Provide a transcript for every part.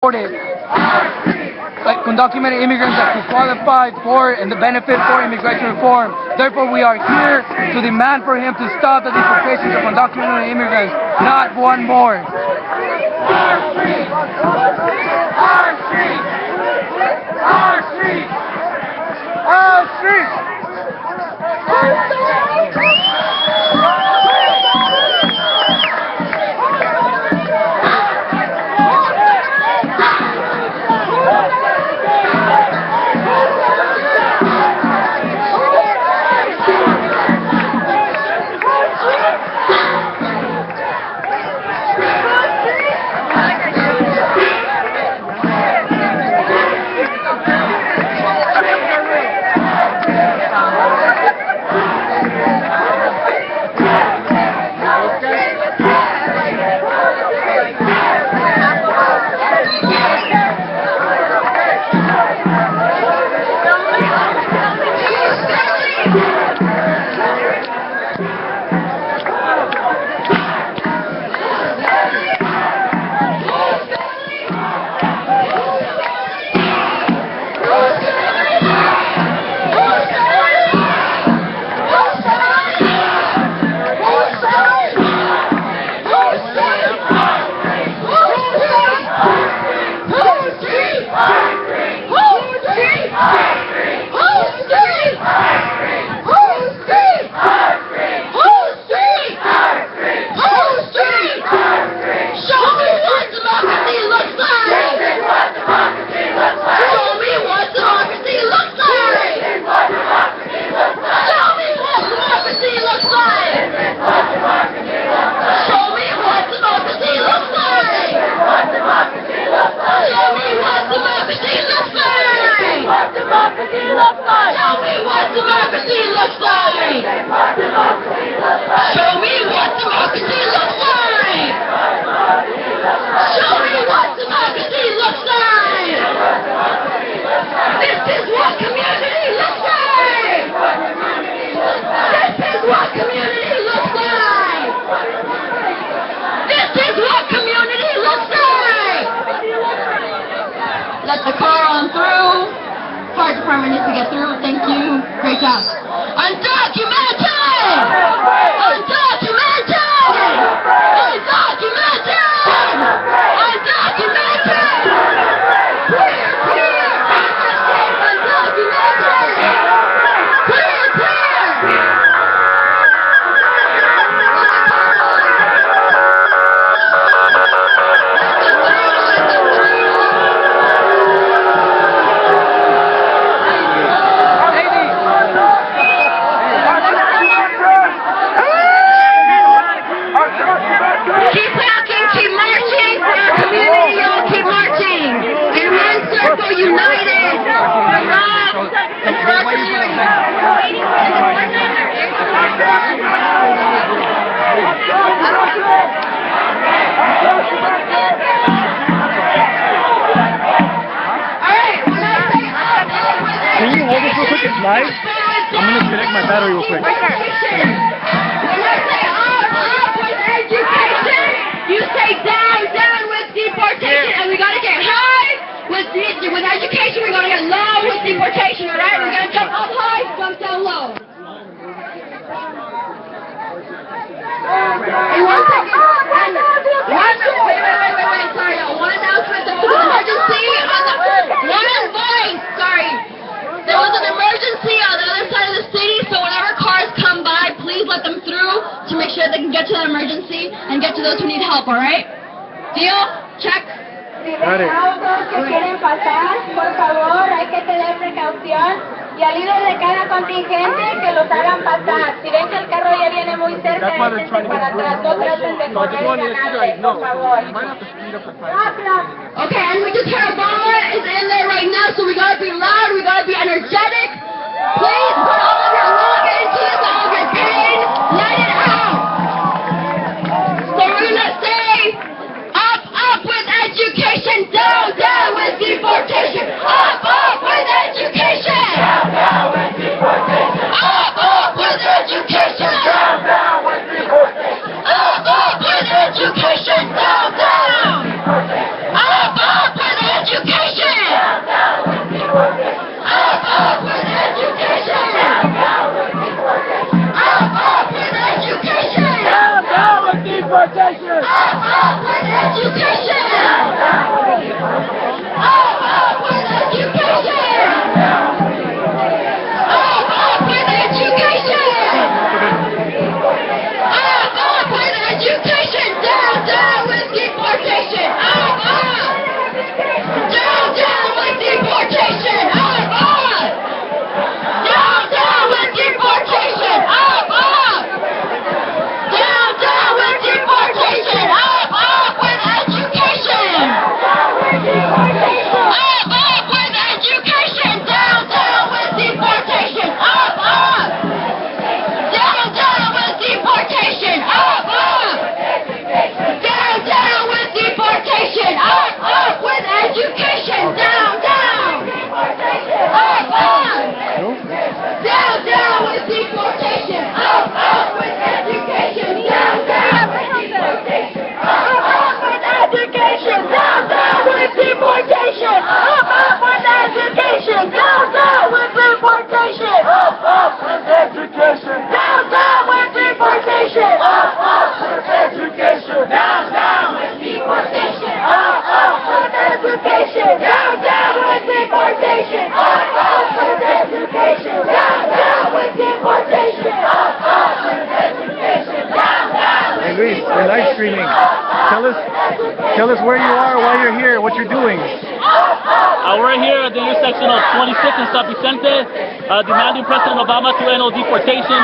supported like undocumented immigrants that can qualify for and the benefit for immigration reform. Therefore, we are here to demand for him to stop the deportations of undocumented immigrants, not one more. Our streets! Our streets! Our streets! Our streets! Let the car on through. Fire department needs to get through. Thank you. Great job. Undocumented! Undocumented! Undocumented! Undocumented! Clear, clear! Undocumented! Clear, clear! Keep walking, keep marching for our community, y'all keep marching. In one circle, united. Can you hold this real quick? It's live. I'm going to connect my battery real quick. You say down, down with deportation, and we gotta get high with education. We're gonna get low with deportation, all right? We're gonna jump up high, jump down low. In 1 second. Wait, sorry, one announcement. There was an emergency on the one voice. Sorry, there was an emergency on the other side of the city. So whenever cars come by, please let them through to make sure they can get to that emergency and get to those who need help, all right? Deal? Check. Si ven autos que quieren pasar, por favor, hay que tener precaución y al líder de cada contingente que los hagan pasar. Si ven que el carro ya viene muy cerca, échense para atrás, no traten de correr y ganarle, por favor. Okay, and we just heard Obama is in there right now, so we gotta be loud, we gotta be energetic. Please put all of your love into this, all of your pain, let it out. So we're gonna say, up with education, down, down with deportation. Up with education. Down with deportation. Up with education. Down with deportation. Up with education, down, down. Up education! Down, down! Up, up! Down, down with deportation! Up, up with education! Down, down with deportation! Up, up with education! Down, down with deportation! Up, up with education! Down, down with deportation! Up, up with education! Down, down with deportation! Up, up with education! Down, down with deportation! Up, up with education! Down, down with deportation! Up, up with education! Down, down with deportation! Up, up with education! Down, down with Hey Luis, we're live streaming. Tell us where you are, why you're here, what you're doing. We're here at the intersection of 26th and San Vicente, demanding President Obama to end all deportation.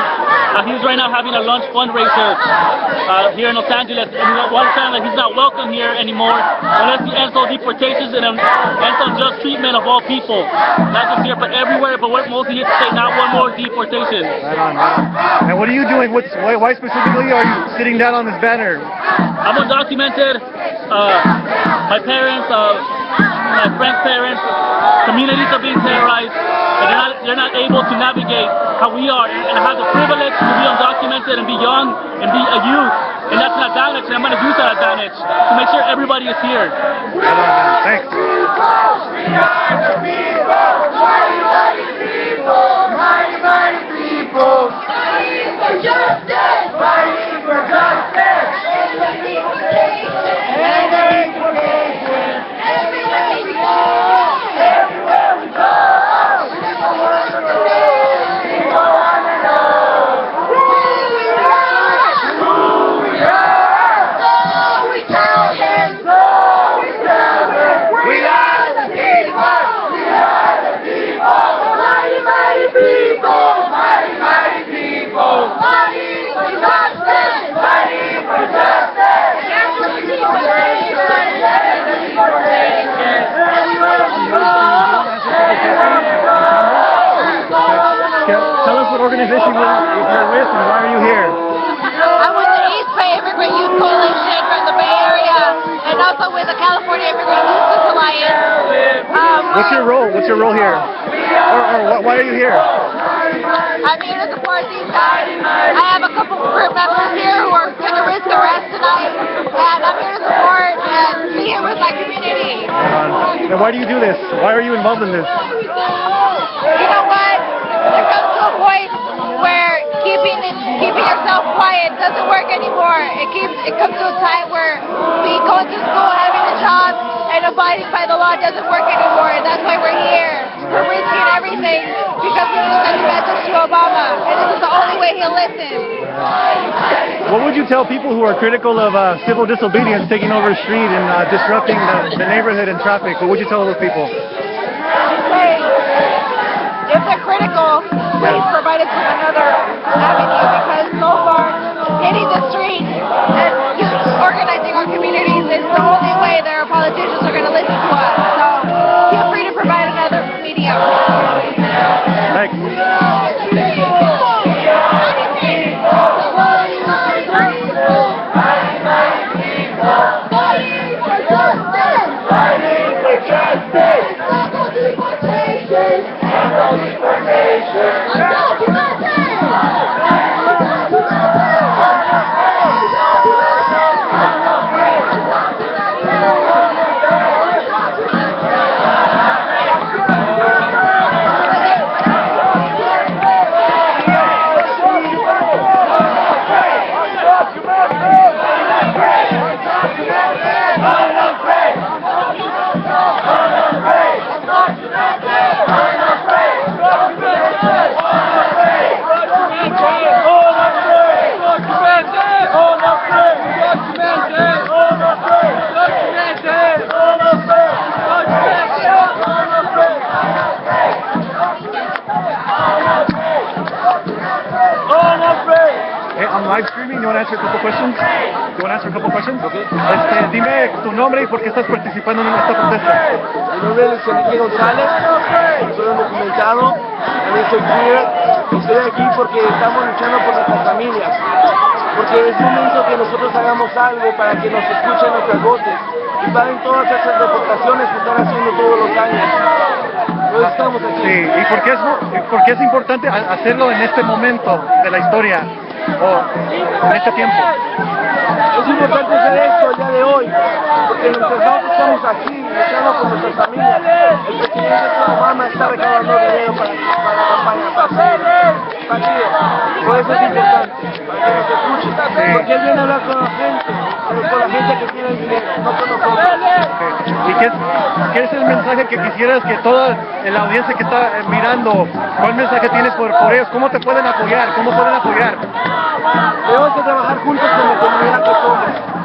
He's right now having a lunch fundraiser here in Los Angeles, and we want to tell him that he's not welcome here anymore unless he ends all deportations and ends on just treatment of all people. Not just here, but everywhere, but we're mostly here to say not one more deportation. Right on, man. And what are you doing? Why specifically are you sitting down on this banner? I'm undocumented. My parents, my friends' parents, communities are being terrorized, and they're not able to navigate how we are, and have the privilege to be undocumented and be young and be a youth, and that's an advantage, and I'm going to use that advantage to make sure everybody is here. Right on, man. Thanks. Mighty, mighty people! Fighting for justice! Fighting for justice! And the deportation! Everywhere we go! Everywhere we go! People want to know! People want to know! Who we are! Who we are! So we tell him! So we tell him! We are the people! We are the people! Mighty, mighty people! Mighty, mighty people! Fighting for justice! Fighting for justice! Yes, for deportation! Yes, for deportation! Everywhere we go! Everywhere we go! Tell us what organization you're with and why are you here? I'm with the East Bay Immigrant Youth Coalition from the Bay Area, and also with the California Immigrant Youth Alliance. What's your role? What's your role here? Or why are you here? I'm here to support these guys. I have a couple group members here who are going to risk arrest tonight, and I'm here to support and be here with my community. And why do you do this? Why are you involved in this? You know what? It comes to a point where keeping yourself quiet doesn't work anymore. It comes to a time where going to school, having a job, and abiding by the law doesn't work anymore. And that's why we're here. We're risking everything because we need to send a message to Obama, and this is the only way he'll listen. What would you tell people who are critical of civil disobedience taking over a street and disrupting the neighborhood and traffic? What would you tell those people? Hey, if they're critical, please provide us with another avenue, because so far, hitting the streets and organizing our communities is the only way that our politicians are going to listen to us. So feel free to provide another medium. Thanks. I'm live streaming. You want to answer a couple questions? Okay. Dime tu nombre y por qué estás participando en esta protesta. Mi nombre es Enrique González, soy un documentado, también soy queer, y estoy aquí porque estamos luchando por nuestras familias, porque es momento que nosotros hagamos algo para que nos escuchen nuestras voces. y paren todas esas deportaciones que están haciendo todos los años. Hoy estamos aquí. Sí, ¿y por qué es importante hacerlo en este momento de la historia o en este tiempo? Es importante hacer esto el día de hoy, porque mientras nosotros estamos aquí luchando por nuestras familias, el presidente Obama está recaudando dinero para la campaña, para el partido. Por eso es importante, para que nos escuchen, porque él viene a hablar con la gente, pero con la gente que tiene dinero, no con nosotros. ¿Y qué es el mensaje que quisieras que toda la audiencia que está mirando, cuál mensaje tienes por ellos? ¿Cómo te pueden apoyar? ¿Cómo pueden apoyar? Tenemos que trabajar juntos con la comunidad que somos.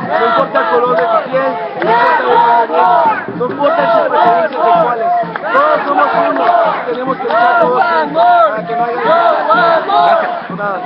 No importa el color de tu piel, no importa de dónde vienes, no importa sus preferencias sexuales. Todos somos uno y tenemos que luchar todos juntos para que no haya Gracias.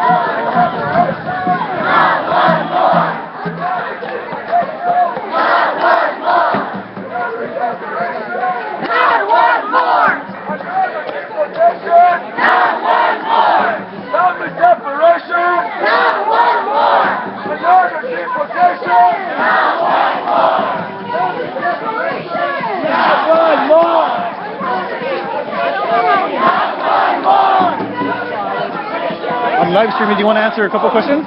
I'm live streaming. Do you want to answer a couple questions?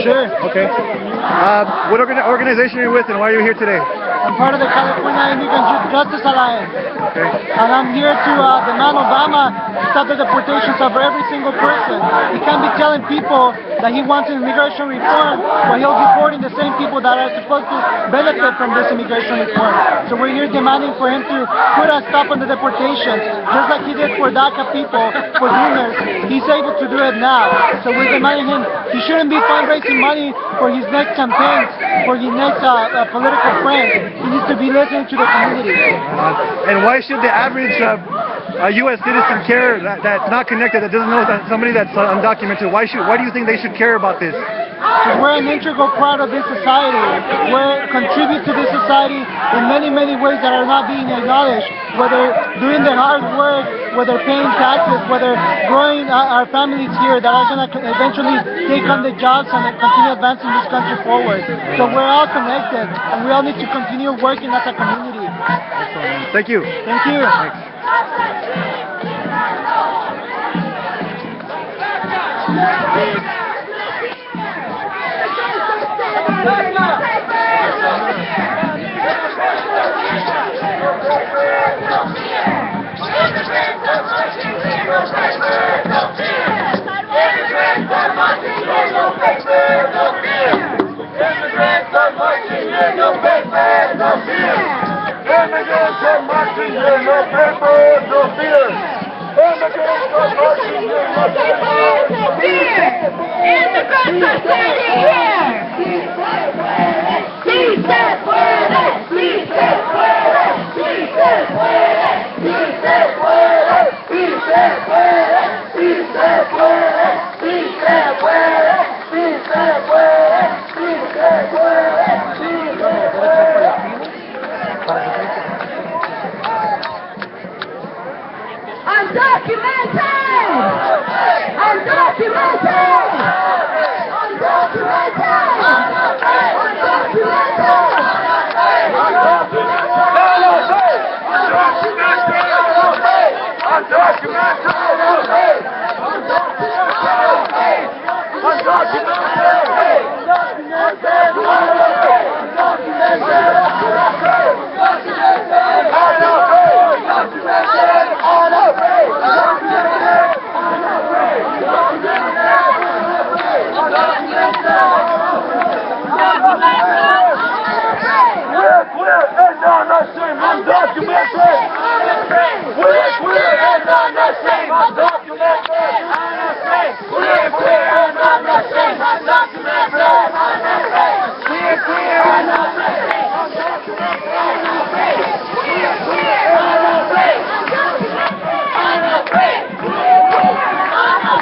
Sure. Okay. What organization are you with and why are you here today? I'm part of the California Immigrant Justice Alliance. Okay. And I'm here to demand Obama stop the deportations of every single person. He can't be telling people that he wants immigration reform while he'll be deporting the same people that are supposed to benefit from this immigration reform. So we're here demanding for him to put a stop on the deportations, just like he did for DACA people, for Dreamers. He's able to do it now. So we're demanding him, he shouldn't be fundraising money for his next campaigns, for his next political friends. He needs to be listening to the community. And why should the average U.S. citizen care that's not connected, that doesn't know that somebody that's undocumented? Why do you think they should care about this? Because we're an integral part of this society. We contribute to this society in many, many ways that are not being acknowledged. Whether doing the hard work, whether paying taxes, whether growing our families here that are going to eventually take on the jobs and continue advancing this country forward. So we're all connected, and we all need to continue working as a community. Thank you. Thank you.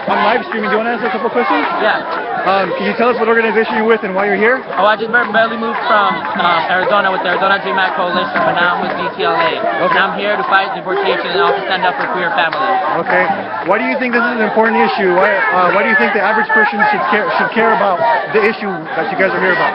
I'm live streaming. Do you want to answer a couple questions? Yeah. Can you tell us what organization you're with and why you're here? Oh, I just barely moved from Arizona with the Arizona DreamAct Coalition, but now I'm with DTLA. Okay. And I'm here to fight deportation and also stand up for queer families. Okay. Why do you think this is an important issue? Why do you think the average person should care about the issue that you guys are here about?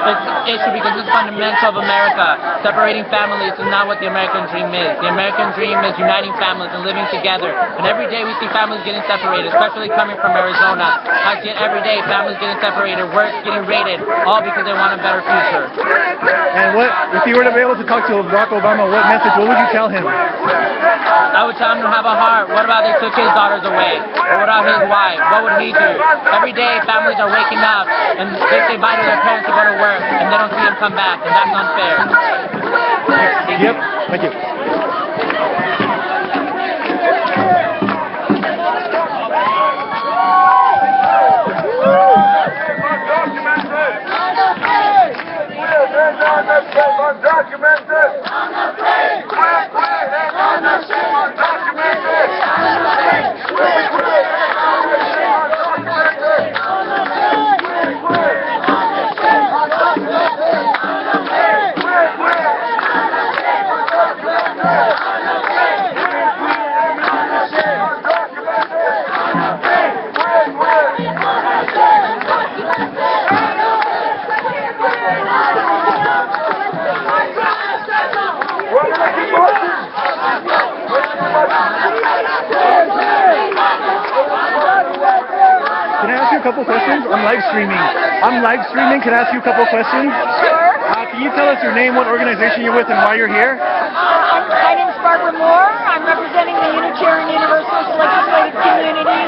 this issue because it's fundamental of America. Separating families is not what the American dream is. The American dream is uniting families and living together. And every day we see families getting separated, especially coming from Arizona. I see it every day, families getting separated, work getting raided, all because they want a better future. And what, if you were to be able to talk to Barack Obama, what message, what would you tell him? I would tell him to have a heart. What about they took his daughters away? Or what about his wife? What would he do? Every day families are waking up and they say bye to their parents to go to work and they don't see them come back, and that's unfair. Yep, thank you. Can I ask you a couple questions? I'm live streaming. Can I ask you a couple questions? Sure. Can you tell us your name, what organization you're with, and why you're here? My name is Barbara Moore. I'm representing the Unitarian Universalist legislative community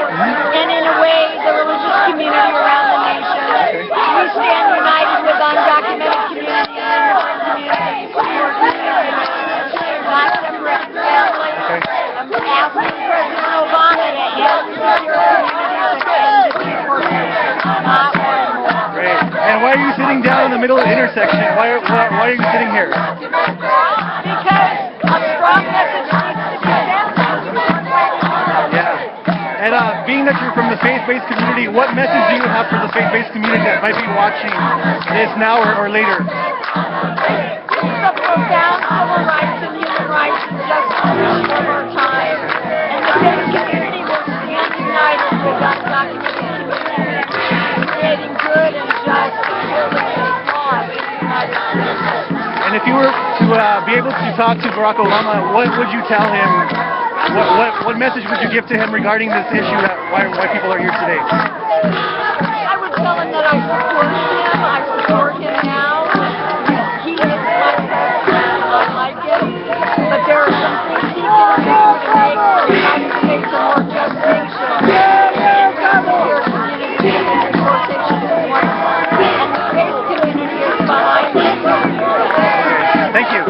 and, in a way, the religious community around the nation. We stand united with undocumented community and immigrant communities who are not separate families. I'm asking President Obama to end secure communities and end the deportation, not one more. Great. And why are you sitting down in the middle of the intersection? Why are you sitting here? Because a strong message needs to be sent. Yeah. And being that you're from the faith-based community, what message do you have for the faith-based community that might be watching this now or later? It's a profound civil rights and human rights and justice issue of our time. And the faith community will stand united with undocumented communities, creating good and just eliminating laws in the United States. And if you were to be able to talk to Barack Obama, what would you tell him? What message would you give to him regarding this issue that why people are here today? I would tell him that I support him. I support him now. He is my president. I like him. But there are some things he can do to make the United States a more just nation. Your community and deportation is one. And the faith community is behind him. Thank you.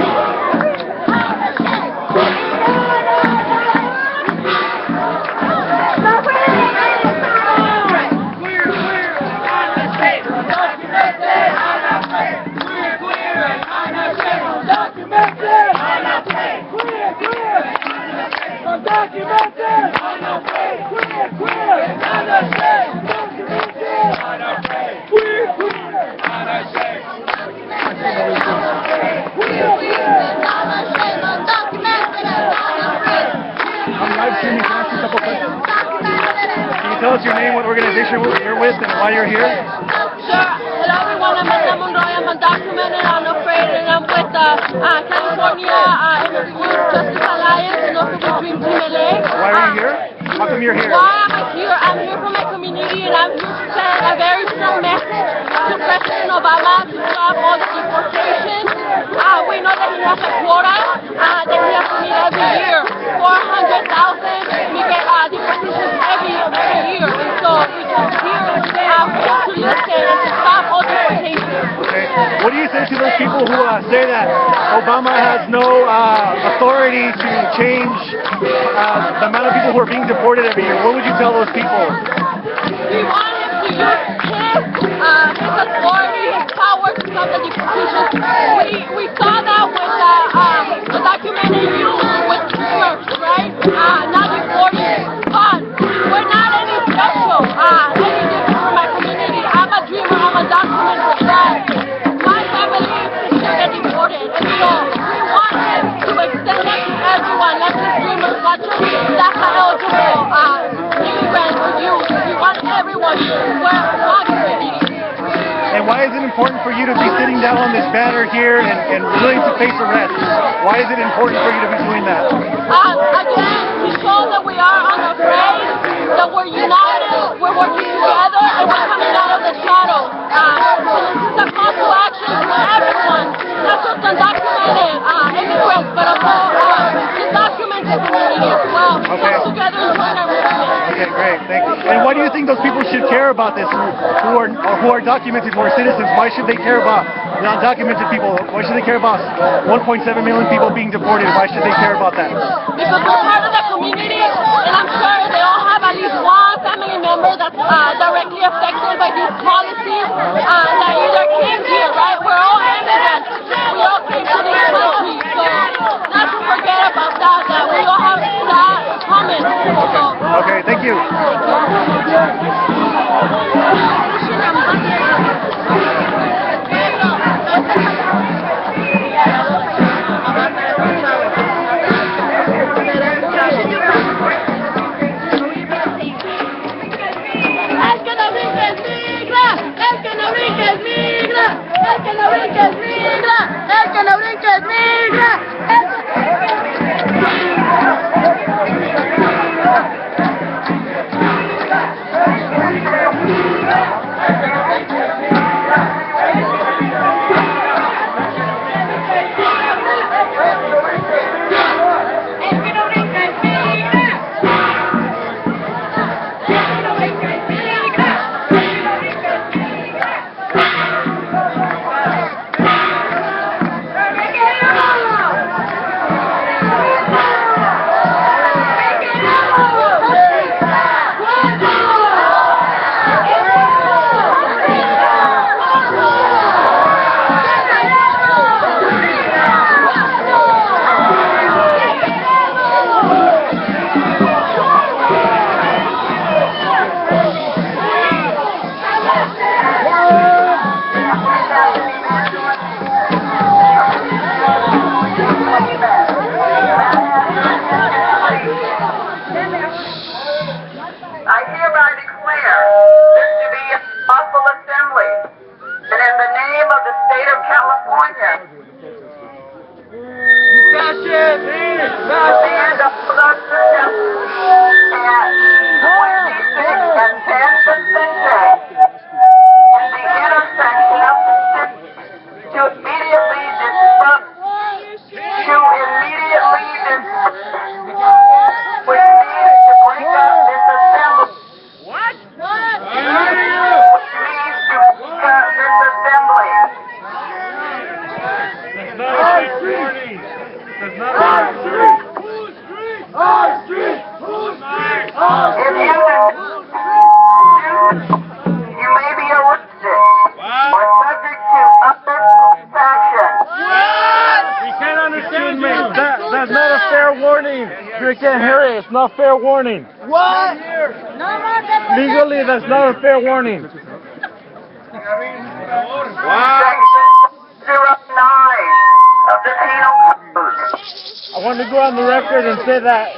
Can you tell us your name, what organization you're with, and why you're here? Sure. Hello everyone, I'm Ella Monroy. I'm undocumented, unafraid, and I'm with California Immigrant Justice Alliance and also with Dream Team LA. Why are you here? How come you're here? Why am I here? I'm here for my community and I'm here to send a very strong message to President Obama to stop all the deportations. We know that he has a quota that he has to meet every year. 400,000 deportations every year. And so we just here to listen and to stop all deportations. Okay. What do you say to those people who say that Obama has no authority to change the amount of people who are being deported every year? What would you tell those people? We want him to use his authority, his power to stop the deportations. We saw that with the documented youth with church, right? Not deported. But we're not any special, any different from my community. I'm a dreamer, I'm a documented guy. My family is get deported. And so we want him to extend that to everyone, not just dreamers, not just DACA eligible immigrants or youth. We want everyone to wear one community. And And why is it important for you to be sitting down on this banner here and willing to face arrest? Why is it important for you to be doing that? Again, to show that we are unafraid, that we're united, we're working together, and we're coming out of the shadows. So this is a call to action for everyone, not just undocumented immigrants, but also the documented community as well. Okay. Come together and join our movement. Okay, great. Thank you. And why do you think those people should care about this? Who are documented, who are citizens? Why should they care about the undocumented people? Why should they care about 1.7 million people being deported? Why should they care about that? Because we're part of the community, and I'm sure they all have at least one family member that's directly affected by these policies that either came here, right? We're all immigrants. We all came to this country, so not to forget about that we all have that common. So, okay, thank you. That's not a fair warning. You can't hear it. It's not fair warning. What? Legally, that's not a fair warning. Wow. 09 of the Penal Code. I want to go on the record and say that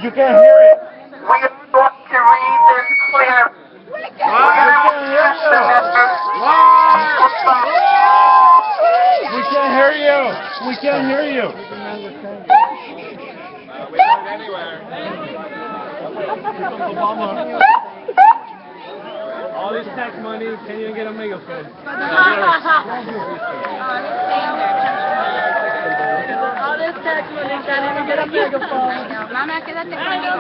you can't hear it. We are going to read this clear. We can't hear you. We can't hear you. We heard anywhere. All this tax money, can't even get a megaphone. all this tax money, can't even get a megaphone. Mamá, quédate conmigo.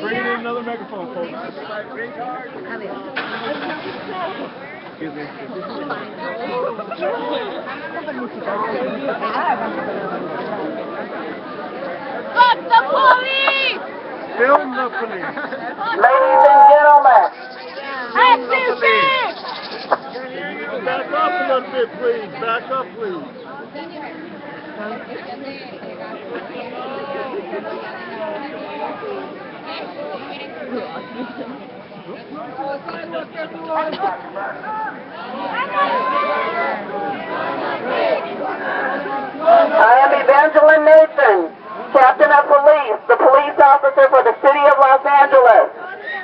Bring in another megaphone, folks. Excuse me. Fuck the police! Film the police. Ladies and gentlemen, Back up a little bit, please. Back up, please. I am Evangeline Nathan, Captain of Police, the police officer for the City of Los Angeles.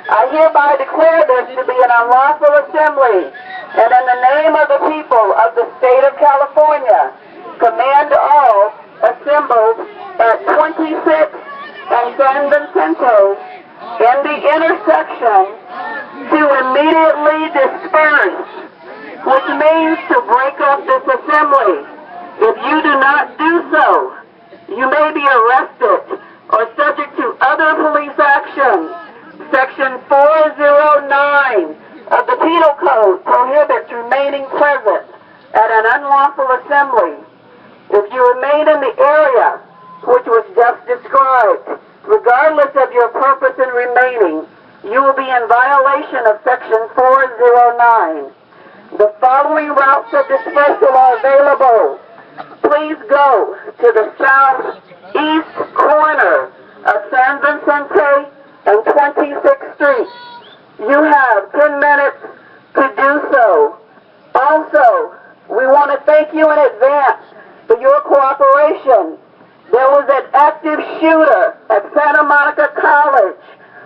I I hereby declare this to be an unlawful assembly, and in the name of the people of the state of California, command all assembled at 26 and San Vicente in the intersection to immediately disperse, which means to break up this assembly. If you do not do so, you may be arrested or subject to other police action. Section 409 of the Penal Code prohibits remaining present at an unlawful assembly. If you remain in the area which was just described, regardless of your purpose in remaining, you will be in violation of Section 409. The following routes of dispersal are available. Please go to the southeast corner of San Vicente and 26th Street. You have 10 minutes to do so. Also, we want to thank you in advance for your cooperation. There was an active shooter at Santa Monica College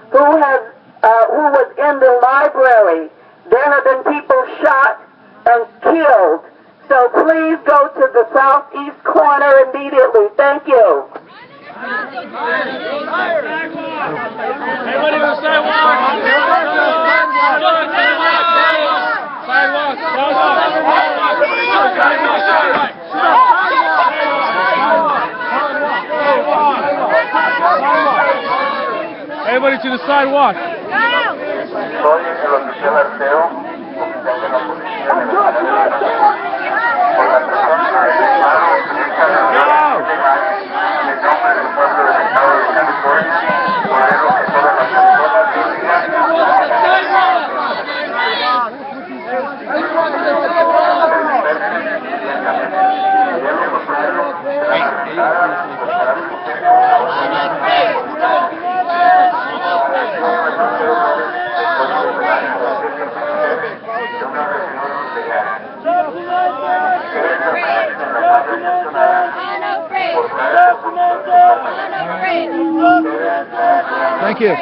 who was in the library. There have been people shot and killed. So please go to the southeast corner immediately. Thank you. Everybody on the sidewalk. Everybody to the sidewalk. Soy el oficial Arteo, oficial de la Policía de la Ciudad de por la persona arrestada en nombre del pueblo del Estado de California, ordeno que todas las personas Thank you.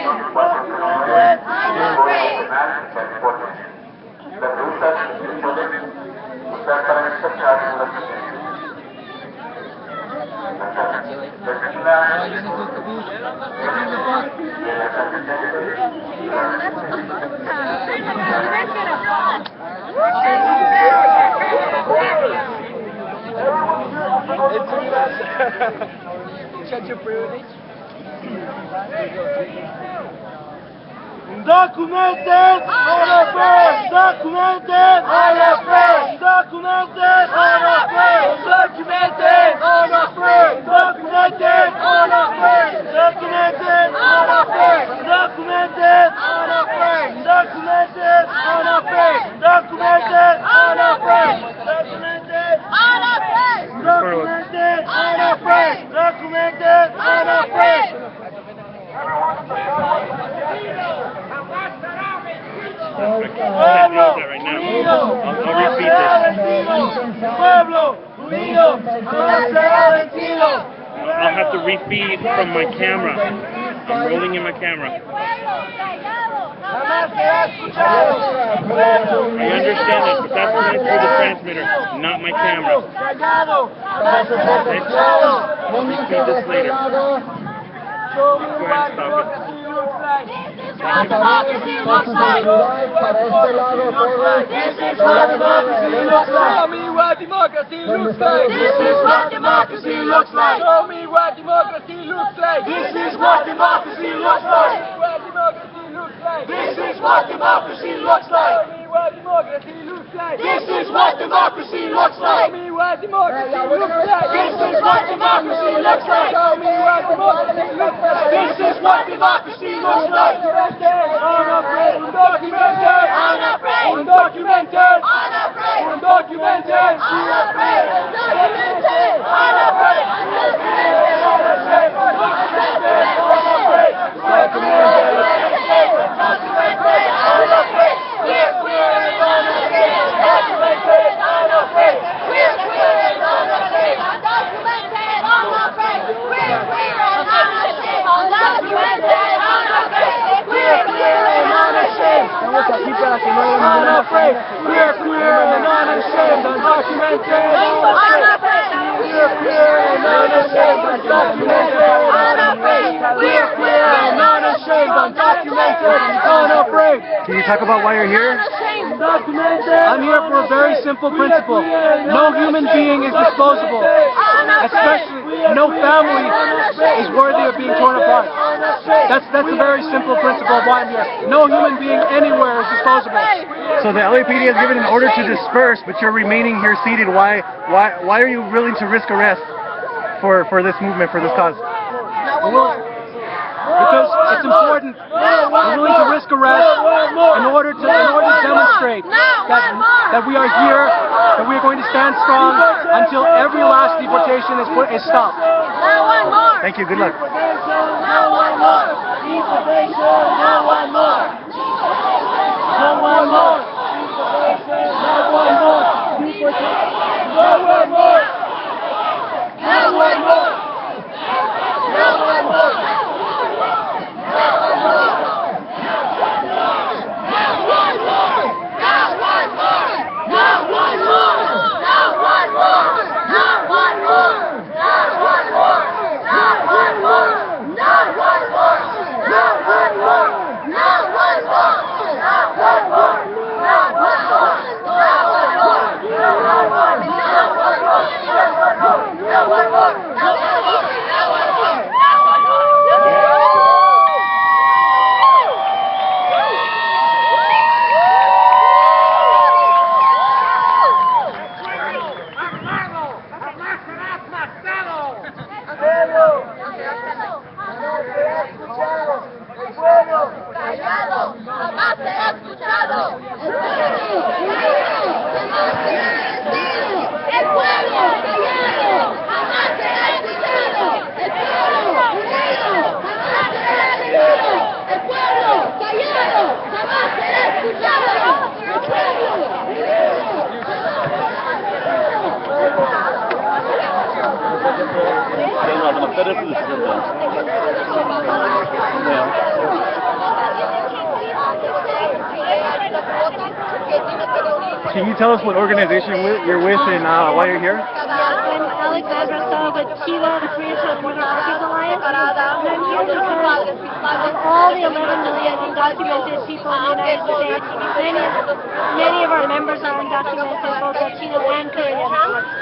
Documented on a face! Documented on a face! Documented on a face! Documented on a face! Documented on a face! Documented on a face! Documented on a face! Documented on a face! Documented on a face! Documented on a face! Documented on a face! Documented on a face! Pueblo unido, Pueblo unido, será vencido. I'll have to refeed from my camera. I'm rolling in my camera. Jamás será escuchado. I understand that, but that's going through the transmitter, not my camera. Callado, Let's refeed this later. show me what democracy looks like. This is what democracy looks like. This is what democracy looks like. Show me what democracy looks like. This is what democracy looks like. Show me what democracy looks like. This is what democracy looks like. What democracy looks like. This is what democracy looks like. Show me what democracy looks like. This is what democracy looks like. Show me what democracy looks like. This is what democracy looks like. Show me what democracy looks like. This is what democracy looks like. Undocumented. Unafraid. Undocumented. Unafraid. Undocumented. Unafraid. Undocumented. Unafraid. Undocumented. para que no haya ninguna más familia que We are queer and unashamed, undocumented, unafraid. We are queer and unashamed, undocumented, unafraid. We are queer and unashamed, undocumented, unafraid. Can you talk about why you're here? I'm here for a very simple principle. No human being is disposable. Especially no family is worthy of being torn apart. That's a very simple principle of why I'm here. No human being anywhere is disposable. So the LAPD has given an order to disperse, but you're remaining here seated. Why are you willing to risk arrest for this movement, for this cause? Because it's important. We're willing to risk arrest in order to demonstrate that we are here, that we are going to stand strong until every last deportation is stopped. Thank you. Good luck. Can you tell us what organization you're with and why you're here? I'm Alexandra Starr with TILA, the Free Association Workers Alliance, and I'm here because of all the 11 million undocumented people in the United States. Many of our members are undocumented, both Latinos and Koreans,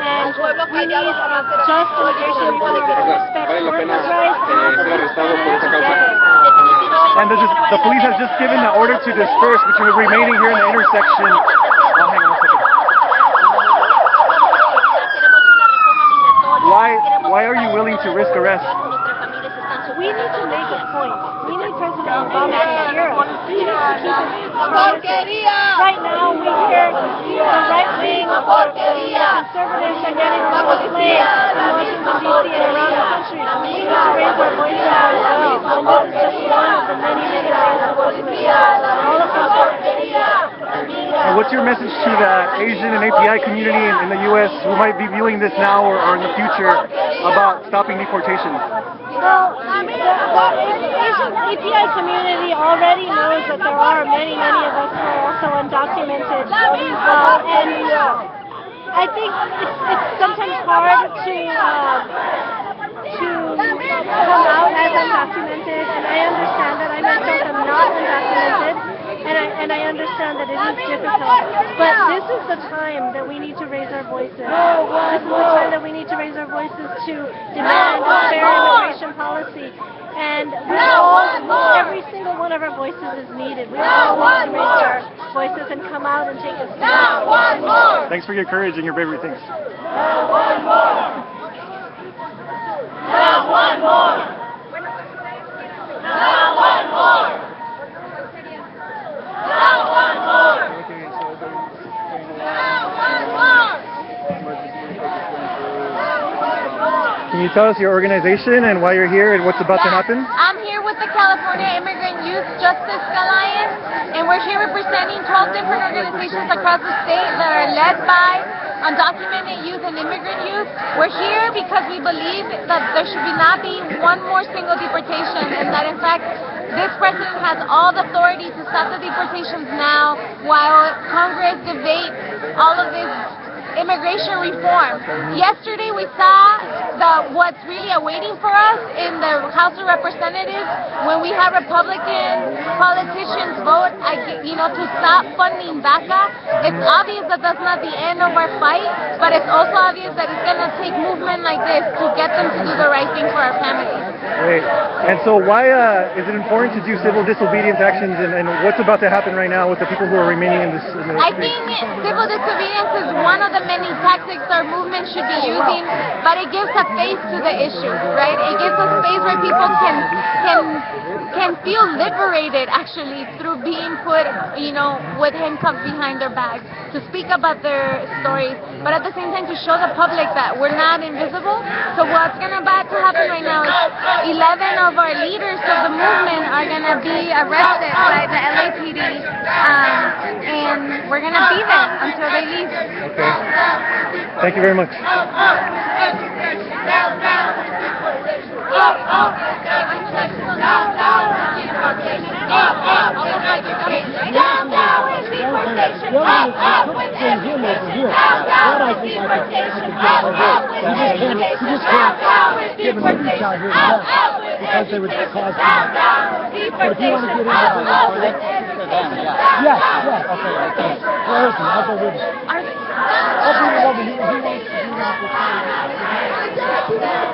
and we need just immigration reform that respects workers' rights and also together. And the police has just given the order to disperse, but you're remaining here in the intersection. Hang on a second. Why are you willing to risk arrest? We need to make a point. We need President Obama to hear us. He needs to keep his promises. Right now, we hear the right wing conservatives are getting more slaves in Washington, D.C. and around the country. We need to raise our voices as well. And this is just one of the many, many ways that we're doing it. All across the country. And what's your message to the Asian and API community in the U.S. who might be viewing this now or in the future about stopping deportations? Well, the Asian API community already knows that there are many, many of us who are also undocumented. And I think it's sometimes hard to come out as undocumented, and I understand that. I myself am not undocumented, and I understand that it is difficult. But this is the time that we need to raise our voices. This is the time that we need to raise our voices to demand a fair immigration policy. And every single one of our voices is needed. We all need to raise our voices and come out and take a stand. Thanks for your courage and your bravery. Thanks. Not one more! Not one more! Not one more! Not one more! Can you tell us your organization and why you're here and what's about to happen? I'm here with the California Immigrant Youth Justice Alliance, and we're here representing 12 different organizations across the state that are led by undocumented youth and immigrant youth. We're here because we believe that there should not be one more single deportation, and that in fact this president has all the authority to stop the deportations now while Congress debates all of this immigration reform. Yesterday we saw what's really awaiting for us in the House of Representatives when we have Republican politicians vote, to stop funding DACA. It's obvious that that's not the end of our fight, but it's also obvious that it's going to take movement like this to get them to do the right thing for our families. Great. And so why is it important to do civil disobedience actions, and what's about to happen right now with the people who are remaining in this? I think civil disobedience is one of the many tactics our movement should be using, but it gives a face to the issue, right? It gives a space where people can feel liberated actually through being put, with handcuffs behind their bags to speak about their stories, but at the same time to show the public that we're not invisible. So what's about to happen right now is 11 of our leaders of the movement are going to be arrested by the LAPD, and we're going to be there until they leave. Okay. Thank you very much. Because they would cause too much. But if you want to get into that, yes. Okay. Where is he? I'll go with you. I'll bring him over here. He wants to do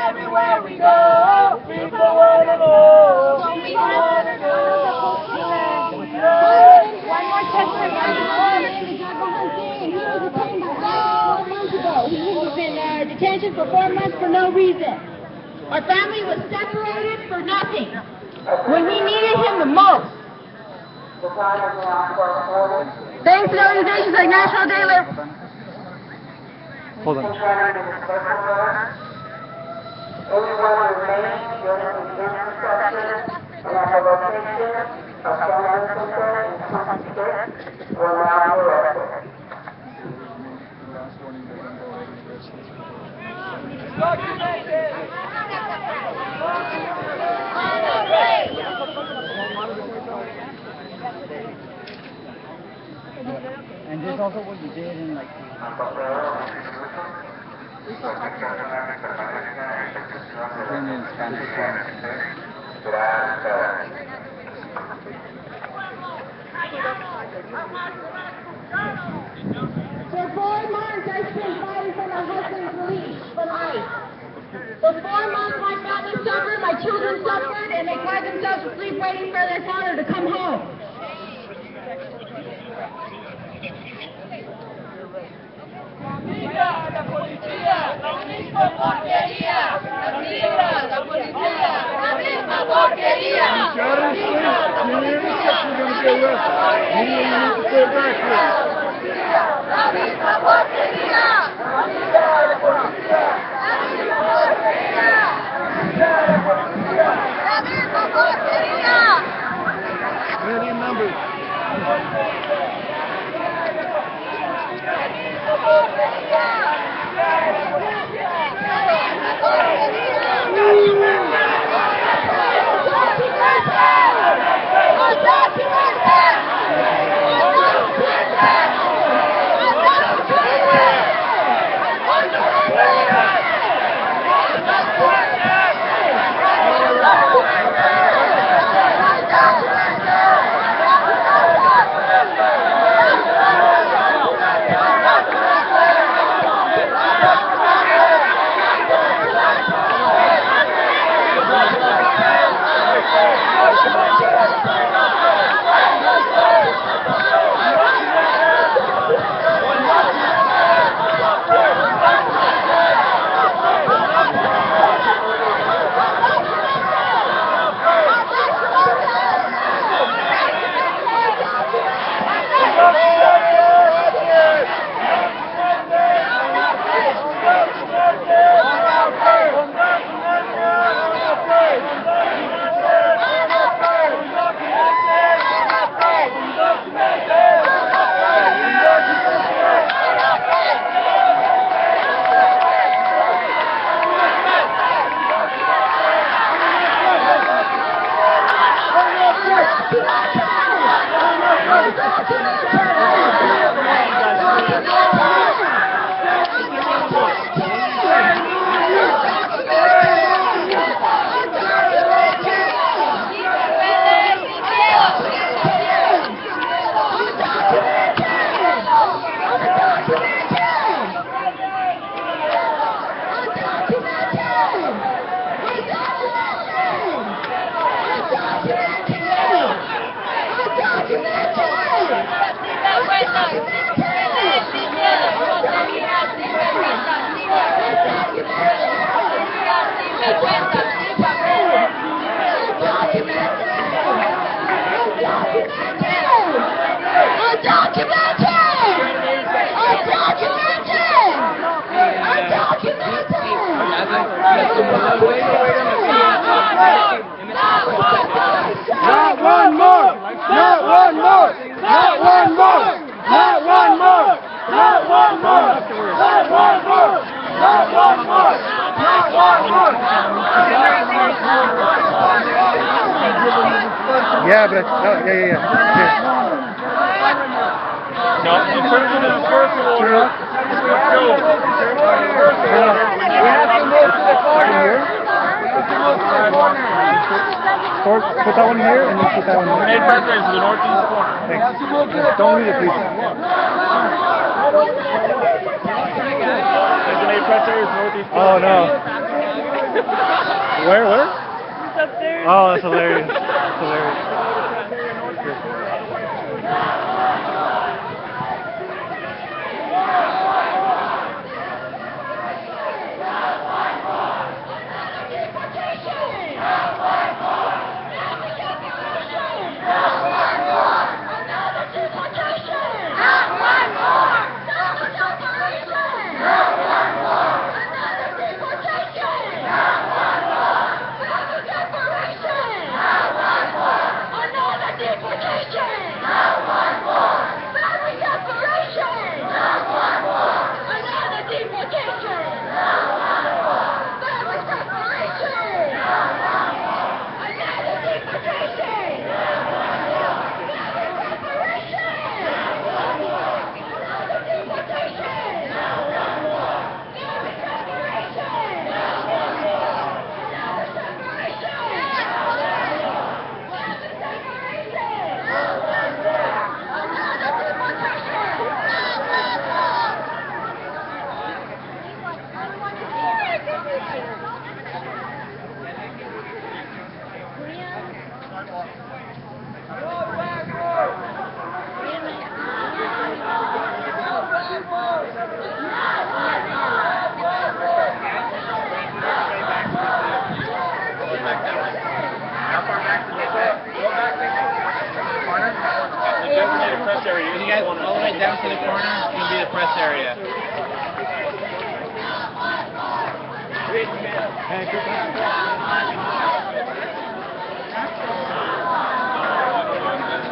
Everywhere we go, people want to know. One more testimony. He was detained by 4 months ago. He was in detention for 4 months for no reason. Our family was separated for nothing when we needed him the most. Thanks to organizations like National Day Live. Hold on. Anyone remaining during the intersection and at the location of San Francisco and 26 will now be arrested. And this also what you did in like. In Spanish. For 4 months, I spent fighting for my husband's release from ICE. For 4 months, my family suffered, my children suffered, and they cried themselves to sleep waiting for their father to come home. Okay, well, you need to stay back here. Ready numbers. Not one more! Not one more! Not one more! Not one more! Not one more! Not one more! Not one more! Not one more! Yeah, but yeah. No, in terms of the dispersal order, let's go. We have to move to the corner. Put that one here and then put that one here. Grenade pressure is the northeast corner. Thanks. Don't read it, please. Grenade pressure is northeast corner. Oh no. Where? Oh, that's hilarious. That's hilarious. you guys all the way down to the corner, it's going to be the press area.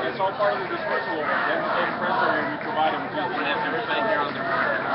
It's all part of the dispersal order. That's the press area we provide them. We're going to have everybody here on their phone.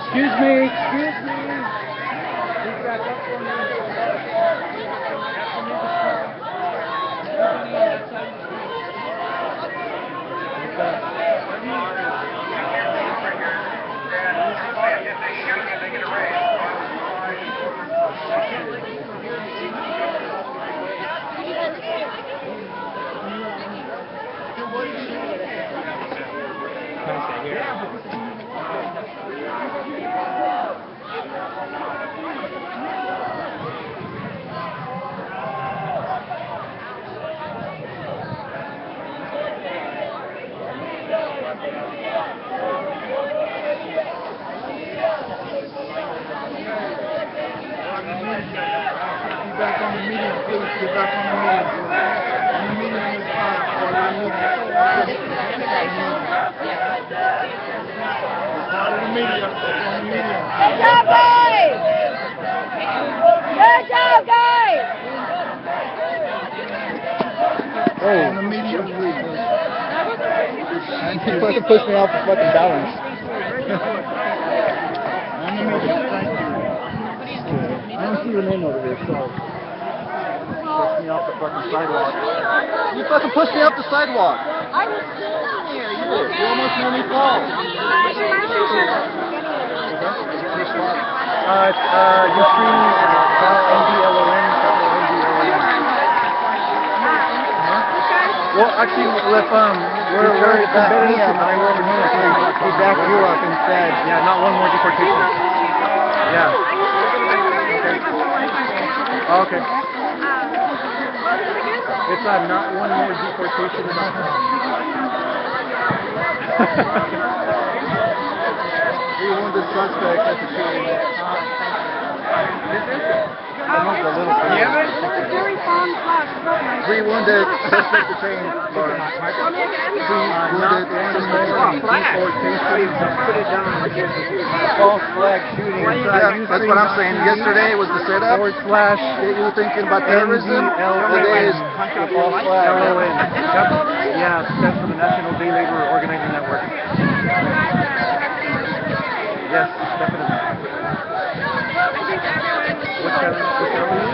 Excuse me. Please back up for me. back on the medium, please. Get back on the medium. On the medium is fine. Or the medium. Part of the medium. On the medium. Good job, guys! Good job, guys! On the medium, please. You fucking push me off the fucking balance. On the medium, thank you. I don't see your name over there, sorry. Push me off the fucking sidewalk. You fucking pushed me off the sidewalk. I was standing there. You almost made me fall. You're streaming NDLON, Well, actually, if we're competitive, and we're over here, so we backed you up and said, Yeah, not one more deportation. Yeah. okay. It's not one more deportation. We wounded suspect at the shooting. Someone's a little crazy. Three wounded suspect detained for false flag shooting. Yeah, that's what I'm saying. Yesterday was the setup. / you were thinking about terrorism. Today is the false flag. Yeah, that's for the National Day Labor Organizing Network. Yes, definitely. What channel are you?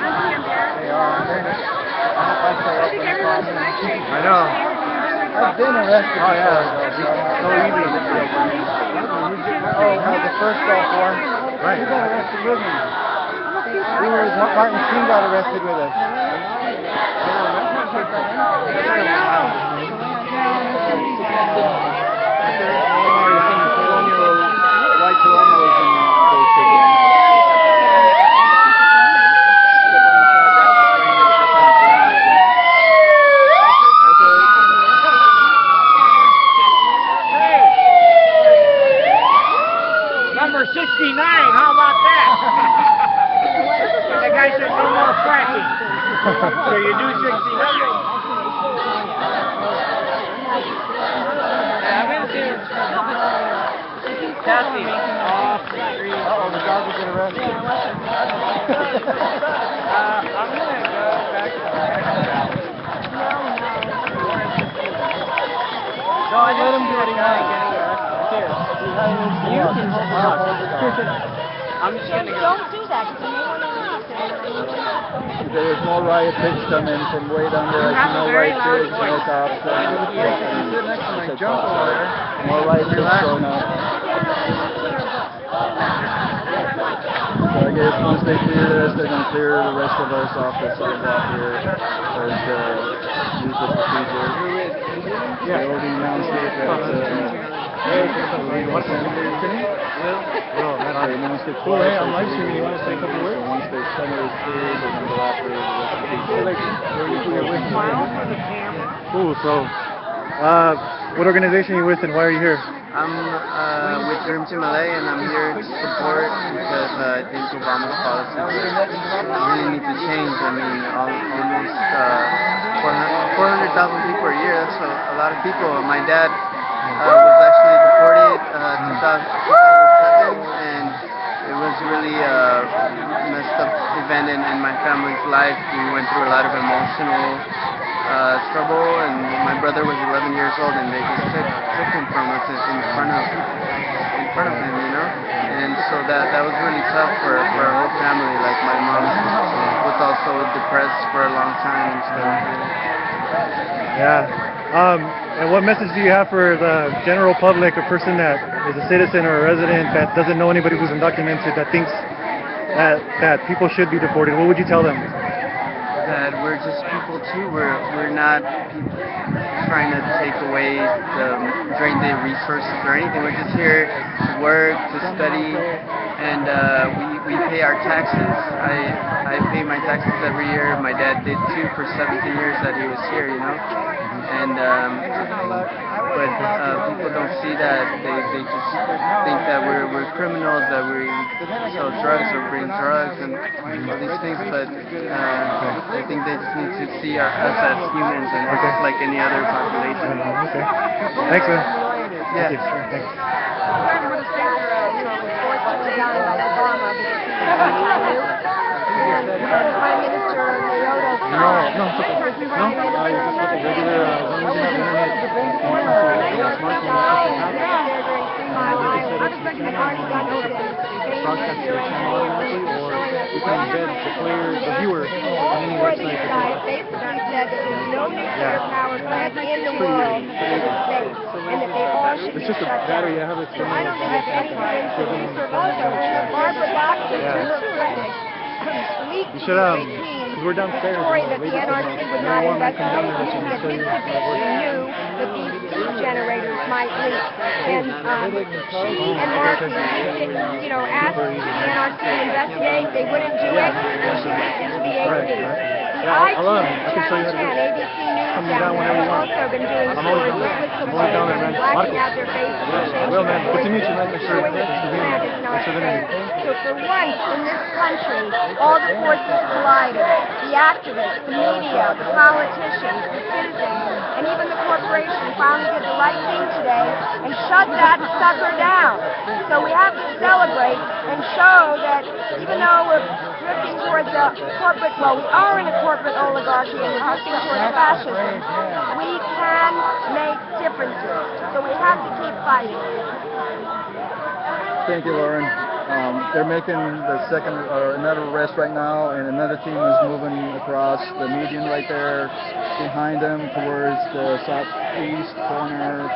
I know. I've been arrested. Oh yeah. So easy. The first call form. Right. You got arrested with me. Martin Sheen got arrested with us. White Coronas and those tickets. Number 69, how about that? The guy said no more fracking. So you do 69. Kathy. Uh-oh, the dog will get arrested. I'm going to go back to Don't let him do it again. You can hold the dog. I'm just going to go. Don't do that, because you don't want to There's more riot pigs coming from way down there. I see no riot pigs, no cops. Sit next to my jump over there. More riot pigs showing up. So I guess once they clear this, they're going to clear the rest of us off the sidewalk here. There's use the procedure. Yeah. They already announced it that they announced it twice. Hey, I'm live streaming. You want to say a couple words? So once the center is cleared, they're going to go after the rest of the people. Cool. So, what organization are you with and why are you here? I'm with Dream Team LA and I'm here to support because I think Obama's policies really need to change. I mean, almost 400,000 people a year, that's a lot of people. My dad was actually deported 2007 and it was really a messed up event in my family's life. We went through a lot of emotional trouble, and my brother was 11 years old, and they just took him from us in front of him, you know. And so that was really tough for our whole family. Like my mom was also depressed for a long time and stuff. Yeah. And what message do you have for the general public, a person that is a citizen or a resident that doesn't know anybody who's undocumented, that thinks that people should be deported? What would you tell them? That we're just people too. We're not trying to take away drain the resources or anything. We're just here to work, to study, and we pay our taxes. I pay my taxes every year. My dad did too for 17 years that he was here, you know. And but people don't see that. They just think that we're criminals, that we sell drugs or bring drugs and all these things. But I think they just need to see us as humans and just like any other population. Okay. Thanks, man. Yeah. Thank you. Thanks. Prime Minister Leota's No, it's okay. No, just with a regular, as long as you have internet and smartphone, broadcast to the channel automatically, or you can embed the player, the viewer, on any website that you want. basically said that there's no nuclear power plant in the world that is safe, and that they all should It's just a battery I have it. So I don't have any reason to also Barbara Boxer to her credit leaked You should, the we're downstairs. story that the NRC would not investigate, using that Mitsubishi knew that these heat generators might leak. And she and Markey, asked the NRC to investigate. They wouldn't do it, and she leaked it to the AP. The IT Channel 10, ABC News down there has also been doing stories with whistleblowers and blacking out their faces and changing Well, man, good to meet you, man. showing that the plant is not safe. So for once in this country, all the forces collided. The activists, the media, the politicians, the citizens, and even the corporation finally did the right thing today and shut that sucker down. So we have to celebrate and show that even though we're drifting towards a corporate, well, we are in a corporate oligarchy and we're drifting towards fascism, we can make differences. So we have to keep fighting. Thank you, Lauren. They're making the second or another arrest right now, and another team is moving across the median right there behind them towards the southeast corner.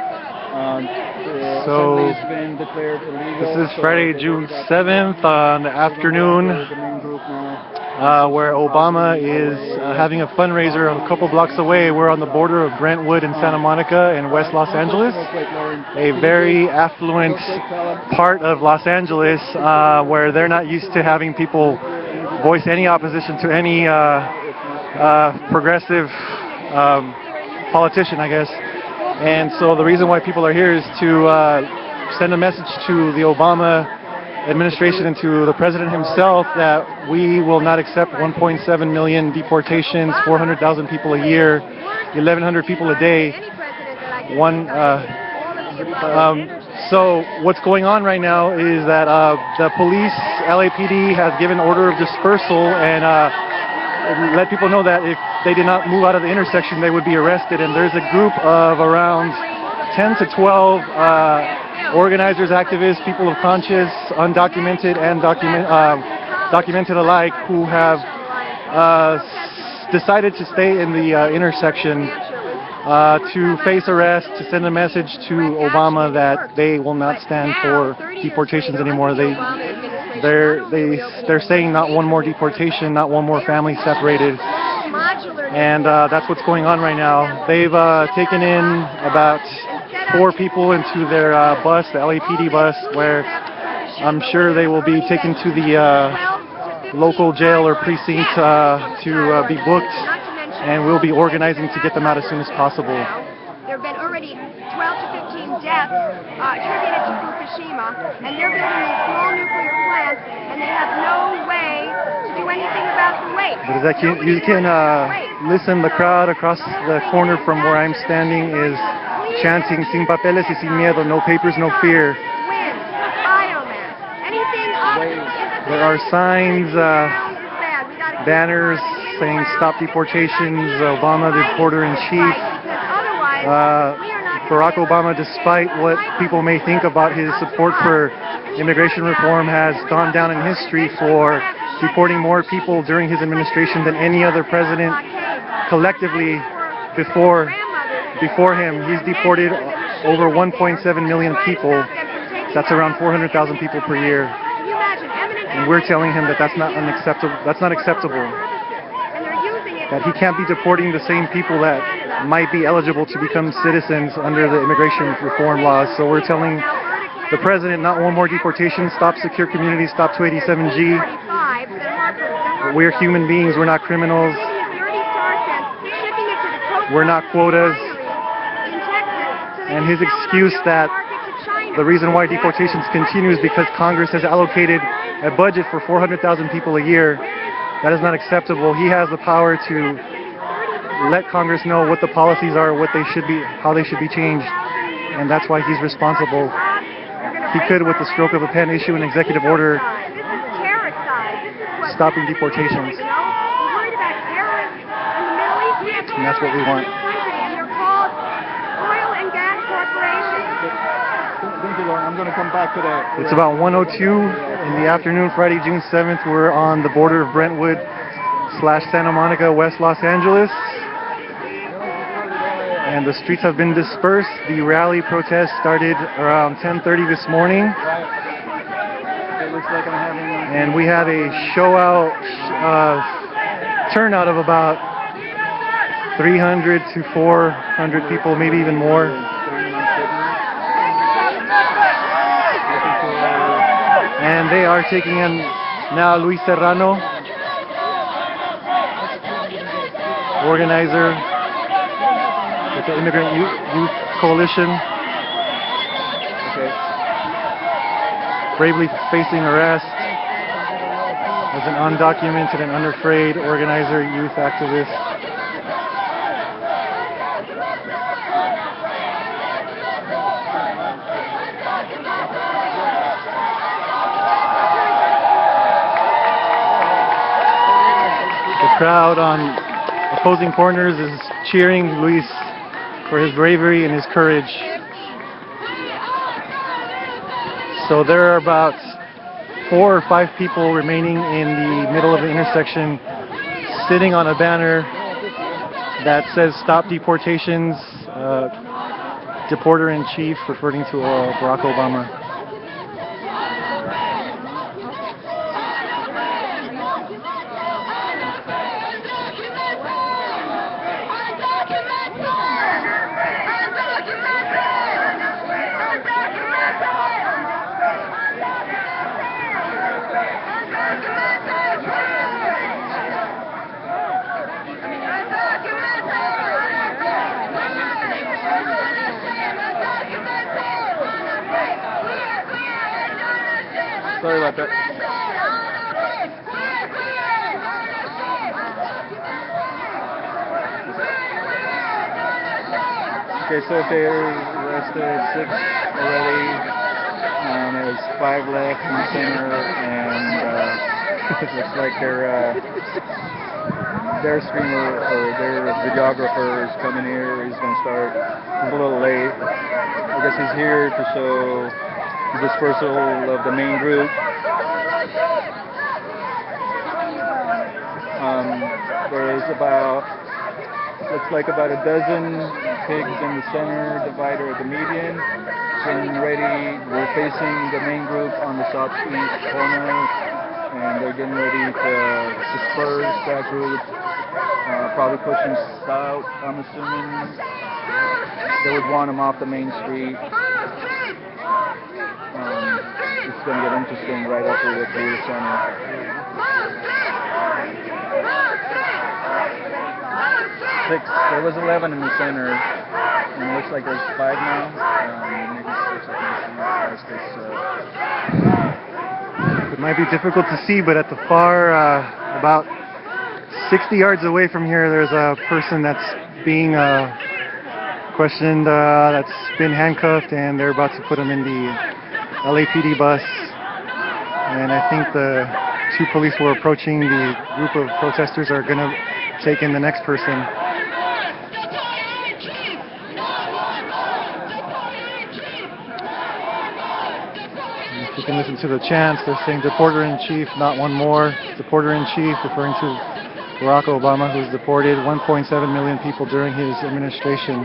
The assembly has been declared illegal. This is Friday, June 7th in the afternoon, where Obama is having a fundraiser a couple blocks away. We're on the border of Brentwood and Santa Monica in West Los Angeles, a very affluent part of Los Angeles where they're not used to having people voice any opposition to any progressive politician, I guess. And so the reason why people are here is to send a message to the Obama administration and to the president himself that we will not accept 1.7 million deportations, 400,000 people a year, 1,100 people a day. So what's going on right now is that the police, LAPD, has given order of dispersal and let people know that if they did not move out of the intersection, they would be arrested. And there's a group of around 10 to 12 organizers, activists, people of conscience, undocumented and documented alike, who have decided to stay in the intersection to face arrest, to send a message to Obama that they will not stand for deportations anymore. They're saying not one more deportation, not one more family separated. And that's what's going on right now. They've taken in about 4 people into their bus, the LAPD bus, where I'm sure they will be taken to the local jail or precinct to be booked, and we'll be organizing to get them out as soon as possible. There have been already 12 to 15 deaths attributed to Fukushima, and they're building these small nuclear plants, and they have no way to do anything about the waste. But you can listen, the crowd across the corner from where I'm standing is chanting "Sin papeles y sin miedo," no papers, no fear. There are signs, banners saying "Stop deportations," Obama the Reporter-in-Chief. Barack Obama, despite what people may think about his support for immigration reform, has gone down in history for deporting more people during his administration than any other president collectively before him. He's deported over 1.7 million people. That's around 400,000 people per year. And we're telling him that that's not unacceptable. That's not acceptable. That he can't be deporting the same people that might be eligible to become citizens under the immigration reform laws. So we're telling the president, not one more deportation, stop secure communities, stop 287G. We're human beings, we're not criminals. We're not quotas. And his excuse that the reason why deportations continue is because Congress has allocated a budget for 400,000 people a year. That is not acceptable. He has the power to let Congress know what the policies are, what they should be, how they should be changed. And that's why he's responsible. He could, with the stroke of a pen, issue an executive order stopping deportations. And that's what we want. Thank you, Lauren. I'm going to come back to that. It's about 1:02 in the afternoon, Friday, June 7th. We're on the border of Brentwood / Santa Monica, West Los Angeles. And the streets have been dispersed. The rally protest started around 10:30 this morning. It looks like I'm having... And we had a show-out turnout of about 300 to 400 people, maybe even more. And they are taking in now Luis Serrano, organizer with the Immigrant Youth Coalition, bravely facing arrest as an undocumented and unafraid organizer, youth activist. The crowd on opposing corners is cheering Luis for his bravery and his courage. So there are about 4 or 5 people remaining in the middle of the intersection, sitting on a banner that says "Stop Deportations, Deporter-in-Chief," referring to Barack Obama. Sorry about that. Okay, so they arrested 6 already. There's 5 left in the center, and it looks like their streamer or their videographer is coming here. He's going to start. He's a little late. I guess he's here to show the dispersal of the main group. There's looks like about a dozen pigs in the center divider of the median. Getting ready, we're facing the main group on the southeast corner, and they're getting ready to disperse that group. Probably pushing south, I'm assuming. They would want them off the main street. It's going to get interesting right after we get through the center. There was 11 in the center, and it looks like there's 5 now. Maybe 6, I can see. It might be difficult to see, but at the far, about 60 yards away from here, there's a person that's being questioned, that's been handcuffed, and they're about to put him in the LAPD bus. And I think the 2 police who are approaching the group of protesters are going to take in the next person. You can listen to the chants. They're saying "Deporter-in-Chief, not one more." Deporter-in-Chief, referring to Barack Obama, who's deported 1.7 million people during his administration.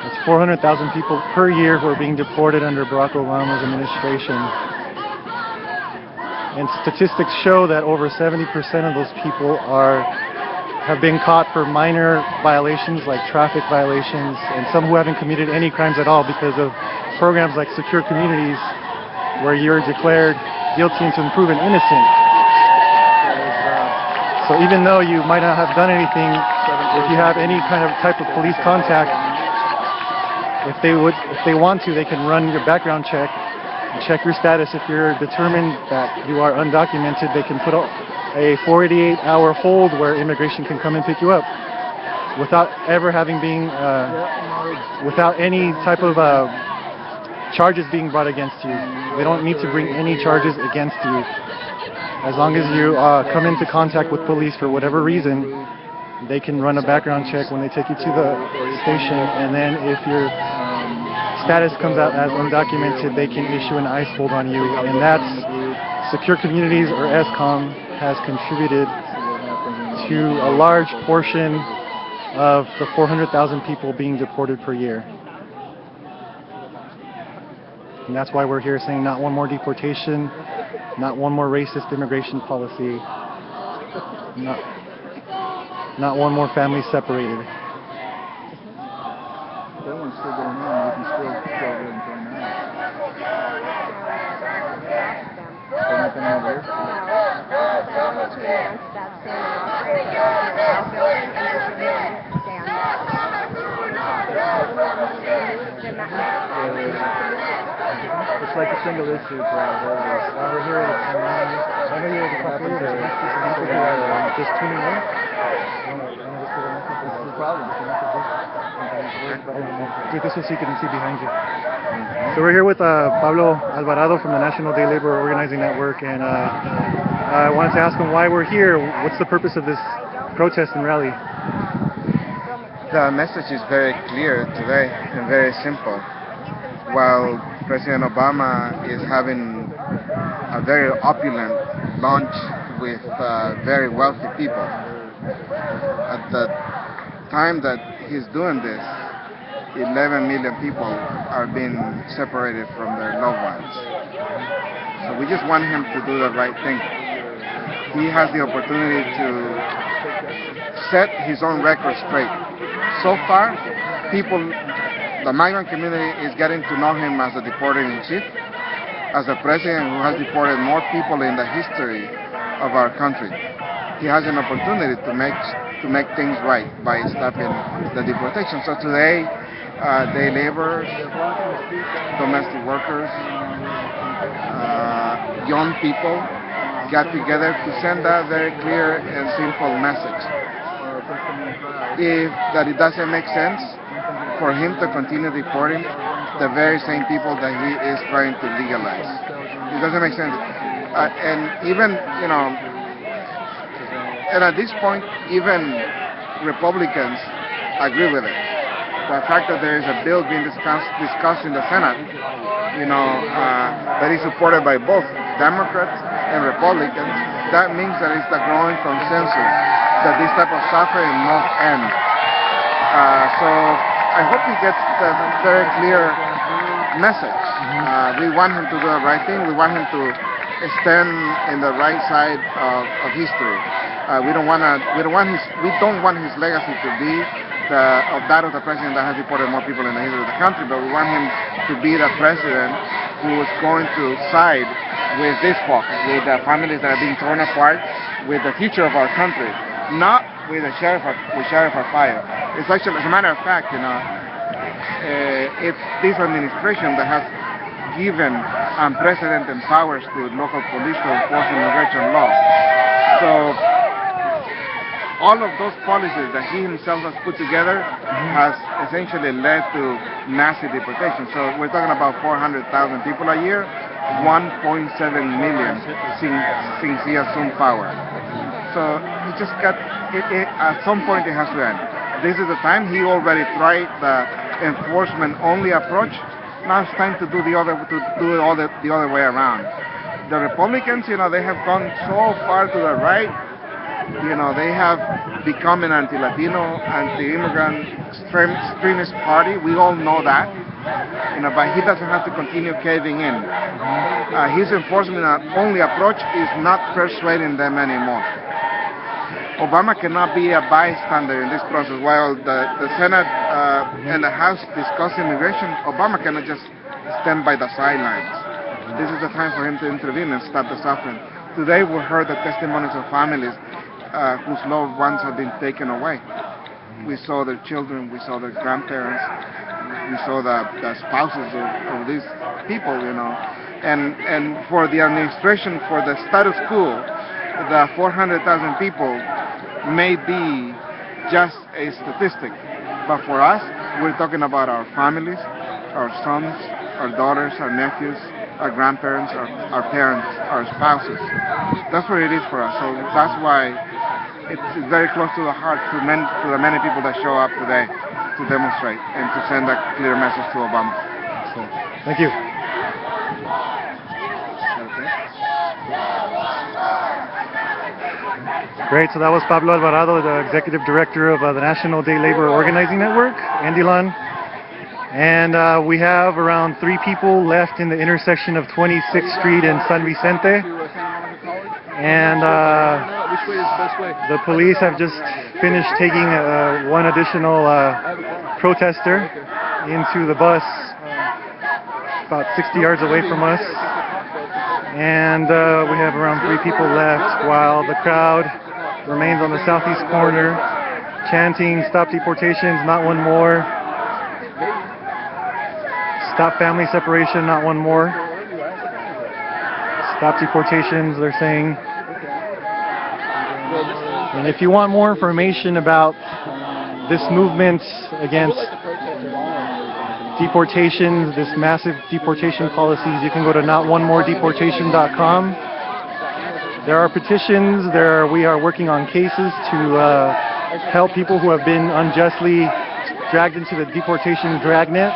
That's 400,000 people per year who are being deported under Barack Obama's administration. And statistics show that over 70% of those people are have been caught for minor violations like traffic violations, and some who haven't committed any crimes at all because of programs like Secure Communities, where you're declared guilty until proven innocent. So even though you might not have done anything, if you have any kind of type of police contact, if they want to, they can run your background check and check your status. If you're determined that you are undocumented, they can put a 48-hour hold where immigration can come and pick you up without ever having been, without any type of charges being brought against you. They don't need to bring any charges against you. As long as you come into contact with police for whatever reason, they can run a background check when they take you to the station, and then if your status comes out as undocumented, they can issue an ICE hold on you, and that's Secure Communities, or ESCOM, has contributed to a large portion of the 400,000 people being deported per year. And that's why we're here saying not one more deportation, not one more racist immigration policy, not one more family separated. That one's still going on. You can still go ahead and join that. They're not coming over here? It's like a single issue for we're here at I know you're the people who are just tuning in. This is the problem. This is so you can see behind you. So we're here with Pablo Alvarado from the National Day Labor Organizing Network, and I wanted to ask him why we're here. What's the purpose of this protest and rally? The message is very clear today and very simple. While President Obama is having a very opulent lunch with very wealthy people, at the time that he's doing this, 11 million people are being separated from their loved ones. So we just want him to do the right thing. He has the opportunity to set his own record straight. So far, the migrant community is getting to know him as the deporter-in-chief, as the president who has deported more people in the history of our country. He has an opportunity to make things right by stopping the deportation. So today, day laborers, domestic workers, young people got together to send a very clear and simple message. That it doesn't make sense for him to continue deporting the very same people that he is trying to legalize. It doesn't make sense. And even, and at this point, even Republicans agree with it. The fact that there is a bill being discussed in the Senate, that is supported by both Democrats and Republicans, that means that it's the growing consensus that this type of suffering must end. So I hope he gets the very clear message. We want him to do the right thing. We want him to stand in the right side of history. We don't want his legacy to be that of the president that has deported more people in the history of the country, but we want him to be the president who is going to side with these folks, with the families that are being torn apart, with the future of our country, not with the sheriff of fire. It's actually, as a matter of fact, it's this administration that has given unprecedented powers to local police to enforce immigration law. So all of those policies that he himself has put together has essentially led to massive deportation. So we're talking about 400,000 people a year, 1.7 million since he assumed power. So it just got, at some point it has to end. This is the time. He already tried the enforcement-only approach. Now it's time to do the other way around. The Republicans, they have gone so far to the right. They have become an anti-Latino, anti-immigrant extremist party. We all know that. But he doesn't have to continue caving in. His enforcement-only approach is not persuading them anymore. Obama cannot be a bystander in this process. While the Senate and the House discuss immigration, Obama cannot just stand by the sidelines. This is the time for him to intervene and stop the suffering. Today we heard the testimonies of families whose loved ones have been taken away. We saw their children, we saw their grandparents, we saw the spouses of these people, you know. And for the administration, for the status quo, the 400,000 people may be just a statistic. But for us, we're talking about our families, our sons, our daughters, our nephews, our grandparents, our parents, our spouses. That's what it is for us. So that's why it's very close to the heart to the many people that show up today to demonstrate and to send a clear message to Obama. So, thank you. Great, so that was Pablo Alvarado, the Executive Director of the National Day Labor Organizing Network, NDLON. And we have around 3 people left in the intersection of 26th Street and San Vicente. And the police have just finished taking one additional protester into the bus about 60 yards away from us. And we have around 3 people left while the crowd remains on the southeast corner chanting "Stop deportations, not one more. Stop family separation, not one more. Stop deportations," they're saying. And if you want more information about this movement against deportations, this massive deportation policies, you can go to notonemoredeportation.com. There are petitions, we are working on cases to help people who have been unjustly dragged into the deportation dragnet.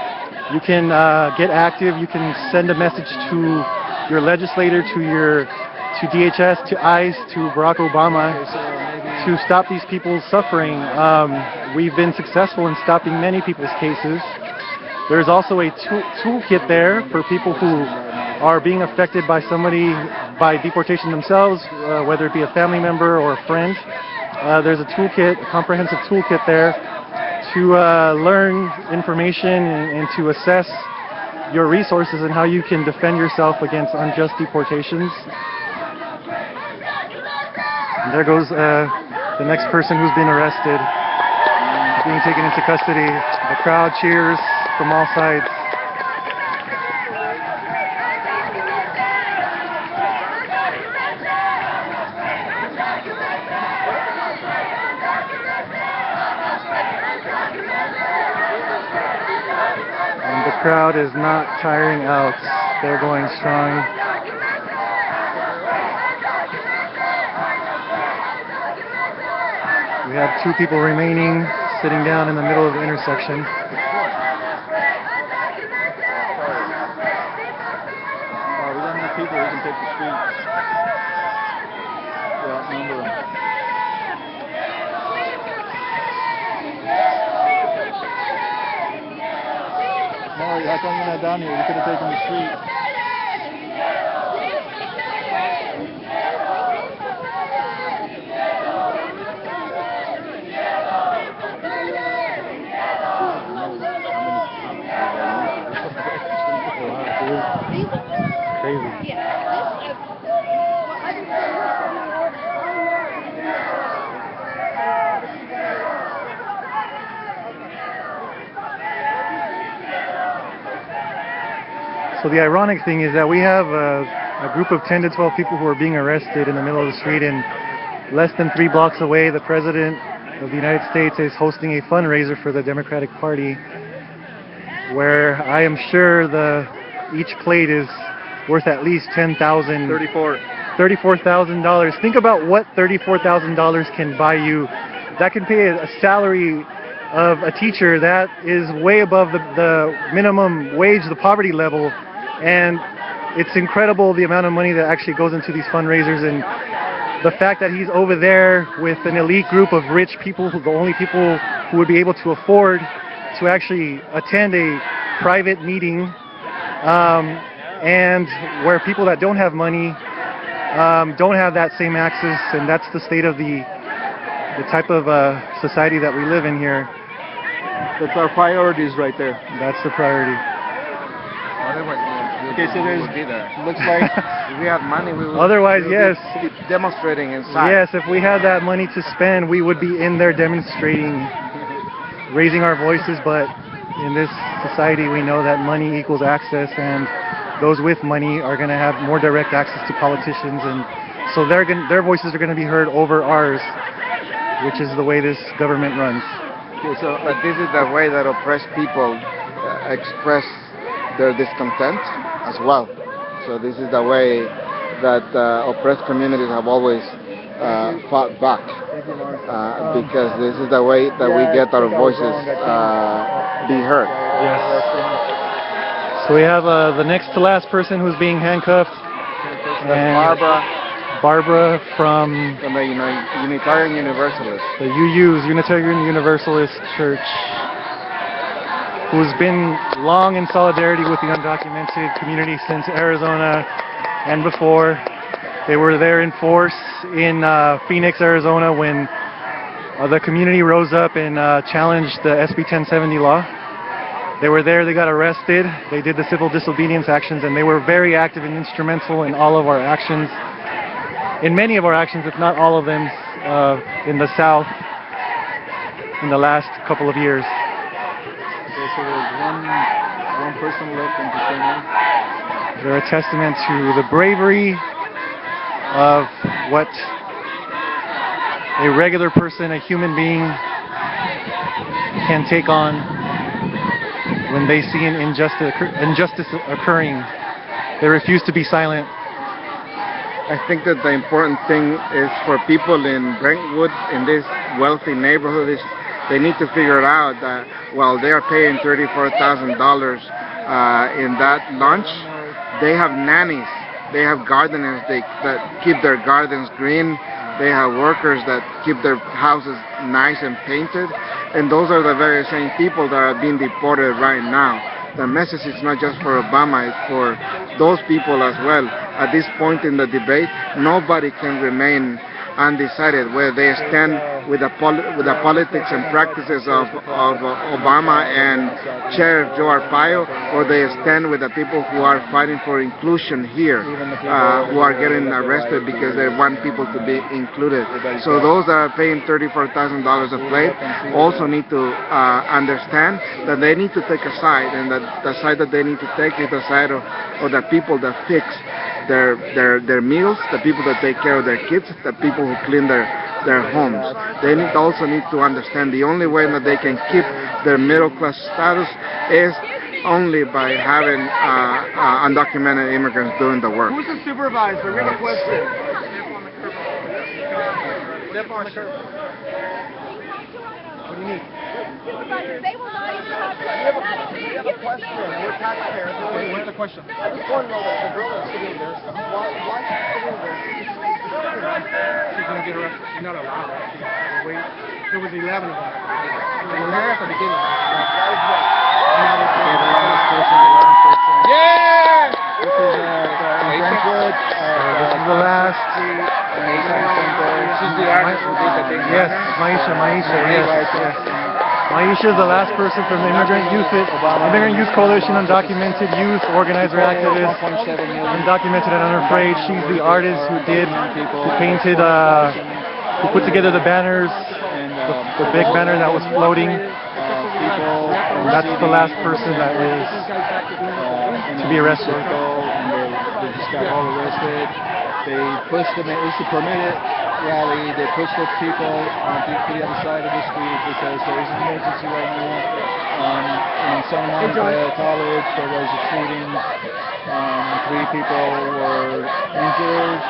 You can get active, you can send a message to your legislator, to DHS, to ICE, to Barack Obama to stop these people's suffering. We've been successful in stopping many people's cases. There's also a toolkit there for people who are being affected by deportation themselves, whether it be a family member or a friend. There's a toolkit, a comprehensive toolkit there to learn information and to assess your resources and how you can defend yourself against unjust deportations. And there goes the next person who's been arrested, being taken into custody. The crowd cheers from all sides. And the crowd is not tiring out. They're going strong. We have 2 people remaining, sitting down in the middle of the intersection. We got enough people, we can take the streets. Yeah, number them. Mari, how come you're not down here? You could have taken the street. Crazy. So the ironic thing is that we have a group of 10 to 12 people who are being arrested in the middle of the street, and less than 3 blocks away, the President of the United States is hosting a fundraiser for the Democratic Party, where I am sure each plate is worth at least $34,000. Think about what $34,000 can buy you. That can pay a salary of a teacher that is way above the minimum wage, the poverty level. And it's incredible the amount of money that actually goes into these fundraisers, and the fact that he's over there with an elite group of rich people, the only people who would be able to afford to actually attend a private meeting, and where people that don't have money don't have that same access. And that's the state of the the type of society that we live in here, That's our priorities right there. that's the priority. Otherwise, Okay, so there's, would be there. looks like, If we had money, we would. Otherwise, we would yes. be demonstrating inside. Yes, if we had that money to spend, we would be in there demonstrating, raising our voices, but in this society we know that money equals access, and those with money are going to have more direct access to politicians, and so their voices are going to be heard over ours, which is the way this government runs. Okay, so, but this is the way that oppressed people express their discontent as well. So this is the way that oppressed communities have always fought back, because this is the way that we get our voices be heard. Yes. So we have the next to last person who's being handcuffed. And Barbara from the Unitarian Universalist. The UU's, Unitarian Universalist Church, who's been long in solidarity with the undocumented community since Arizona and before. They were there in force in Phoenix, Arizona when the community rose up and challenged the SB 1070 law. They were there, they got arrested, they did the civil disobedience actions, and they were very active and instrumental in all of our actions, in many of our actions, if not all of them, in the South in the last couple of years. okay, so there's one person left in Pasadena. They're a testament to the bravery of what a regular person, a human being, can take on when they see an injustice occurring. They refuse to be silent. I think that the important thing is for people in Brentwood, in this wealthy neighborhood, is they need to figure out that while they are paying $34,000 in that lunch, they have nannies, they have gardeners that keep their gardens green, they have workers that keep their houses nice and painted, and those are the very same people that are being deported right now. The message is not just for Obama, it's for those people as well. At this point in the debate, nobody can remain undecided whether they stand with the politics and practices of Obama and Sheriff Joe Arpaio, or they stand with the people who are fighting for inclusion here, who are getting arrested because they want people to be included. So those that are paying $34,000 a plate also need to understand that they need to take a side, and that the side that they need to take is the side of the people that fix their meals, the people that take care of their kids, the people who clean their homes. They also need to understand the only way that they can keep their middle class status is only by having undocumented immigrants doing the work. Who's the supervisor? We have a question. Step on the curb. What do you need? They will not even talk to us. We have a question. We're taxpayers. What's the question? I just want to know that the girl that's sitting there, why is she sitting there? She's going to get arrested. She's not allowed. Wait. There was 11 of them. They were there at the beginning. Yeah! This is Brentwood. This is the last. She's the artist who did the thing. Yes, Maisha, yes. Maisha is the last person from the Immigrant Youth Coalition, Undocumented Youth, organizer, activist, undocumented and unafraid. She's the artist who painted, who put together the banners, the big banner that was floating. And that's the last person that is to be arrested. They just got all arrested. They pushed them. It's a permitted rally. They pushed those people to the other side of the street because there is an emergency right now. In Santa Monica College, there was a shooting. 3 people were injured.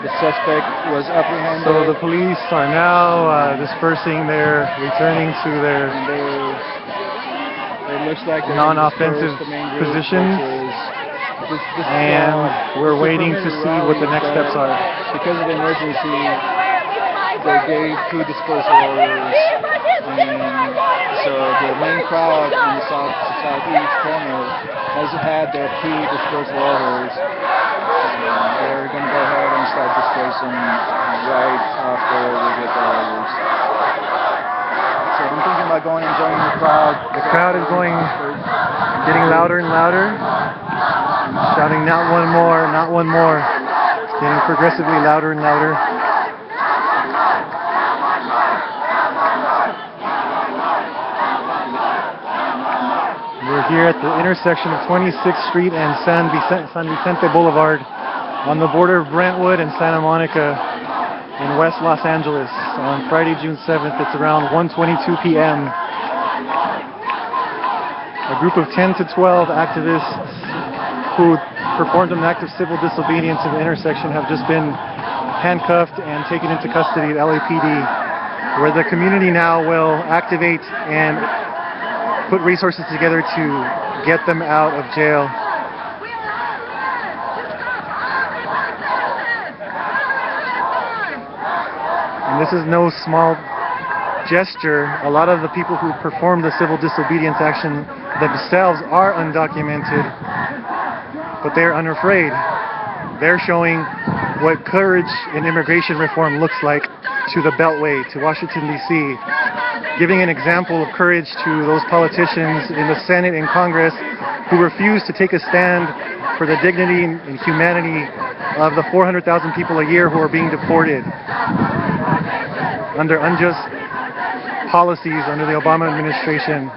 The suspect was apprehended. So the police are now dispersing returning to their it looks like non-offensive positions. And we're waiting to see what the next steps are. Because of the emergency, they gave 2 dispersal orders, and so the main crowd in the southeast corner has had their 2 dispersal orders. They're going to go ahead going to start dispersing right after we get the orders. So I'm thinking about going and joining the crowd. The crowd is getting louder and louder, shouting, "Not one more, not one more." It's getting progressively louder and louder. We're here at the intersection of 26th Street and San Vicente Boulevard on the border of Brentwood and Santa Monica in West Los Angeles on Friday, June 7th. It's around 1:22 p.m. A group of 10 to 12 activists who performed an act of civil disobedience in the intersection have just been handcuffed and taken into custody at LAPD, where the community now will activate and put resources together to get them out of jail. And this is no small gesture. A lot of the people who performed the civil disobedience action themselves are undocumented, but they're unafraid. They're showing what courage in immigration reform looks like to the Beltway, to Washington, D.C., giving an example of courage to those politicians in the Senate and Congress who refuse to take a stand for the dignity and humanity of the 400,000 people a year who are being deported under unjust policies under the Obama administration.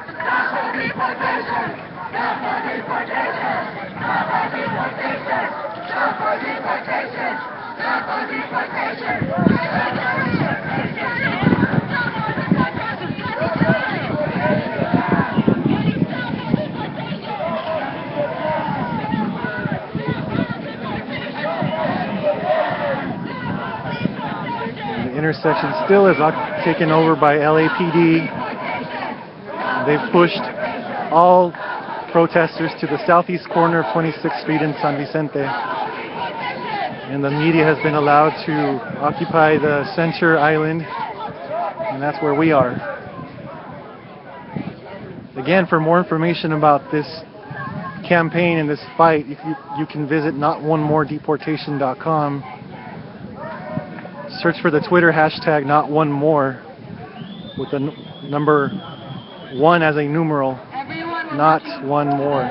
The intersection still is taken over by LAPD. They've pushed all protesters to the southeast corner of 26th Street in San Vicente. And the media has been allowed to occupy the center island, and that's where we are. Again, for more information about this campaign and this fight, you can visit notonemoredeportation.com. Search for the Twitter hashtag #NotOneMore with the number 1 as a numeral, not one more.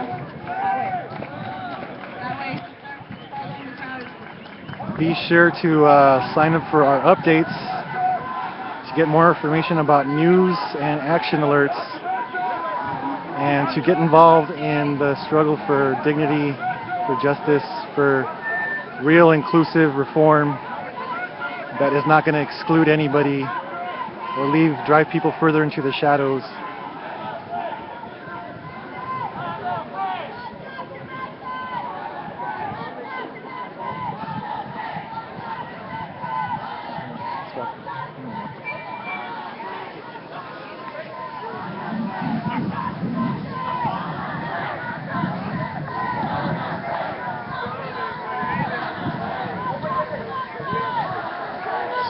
Be sure to sign up for our updates to get more information about news and action alerts, and to get involved in the struggle for dignity, for justice, for real inclusive reform that is not going to exclude anybody or drive people further into the shadows.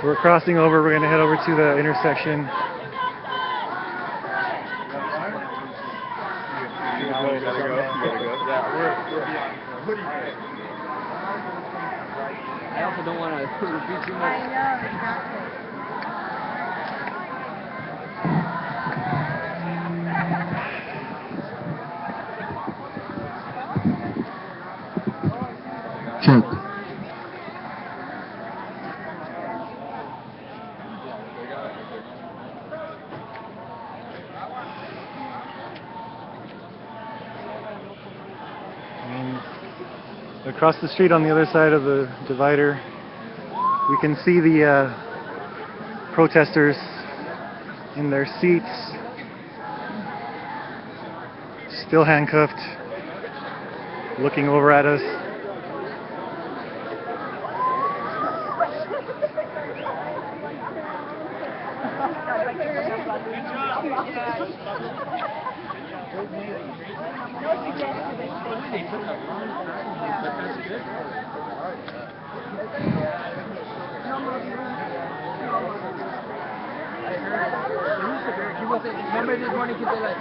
So we're crossing over. We're going to head over to the intersection. I also don't want to repeat too much. Check. Across the street on the other side of the divider, we can see the protesters in their seats, still handcuffed, looking over at us. Remember this morning, keep it like.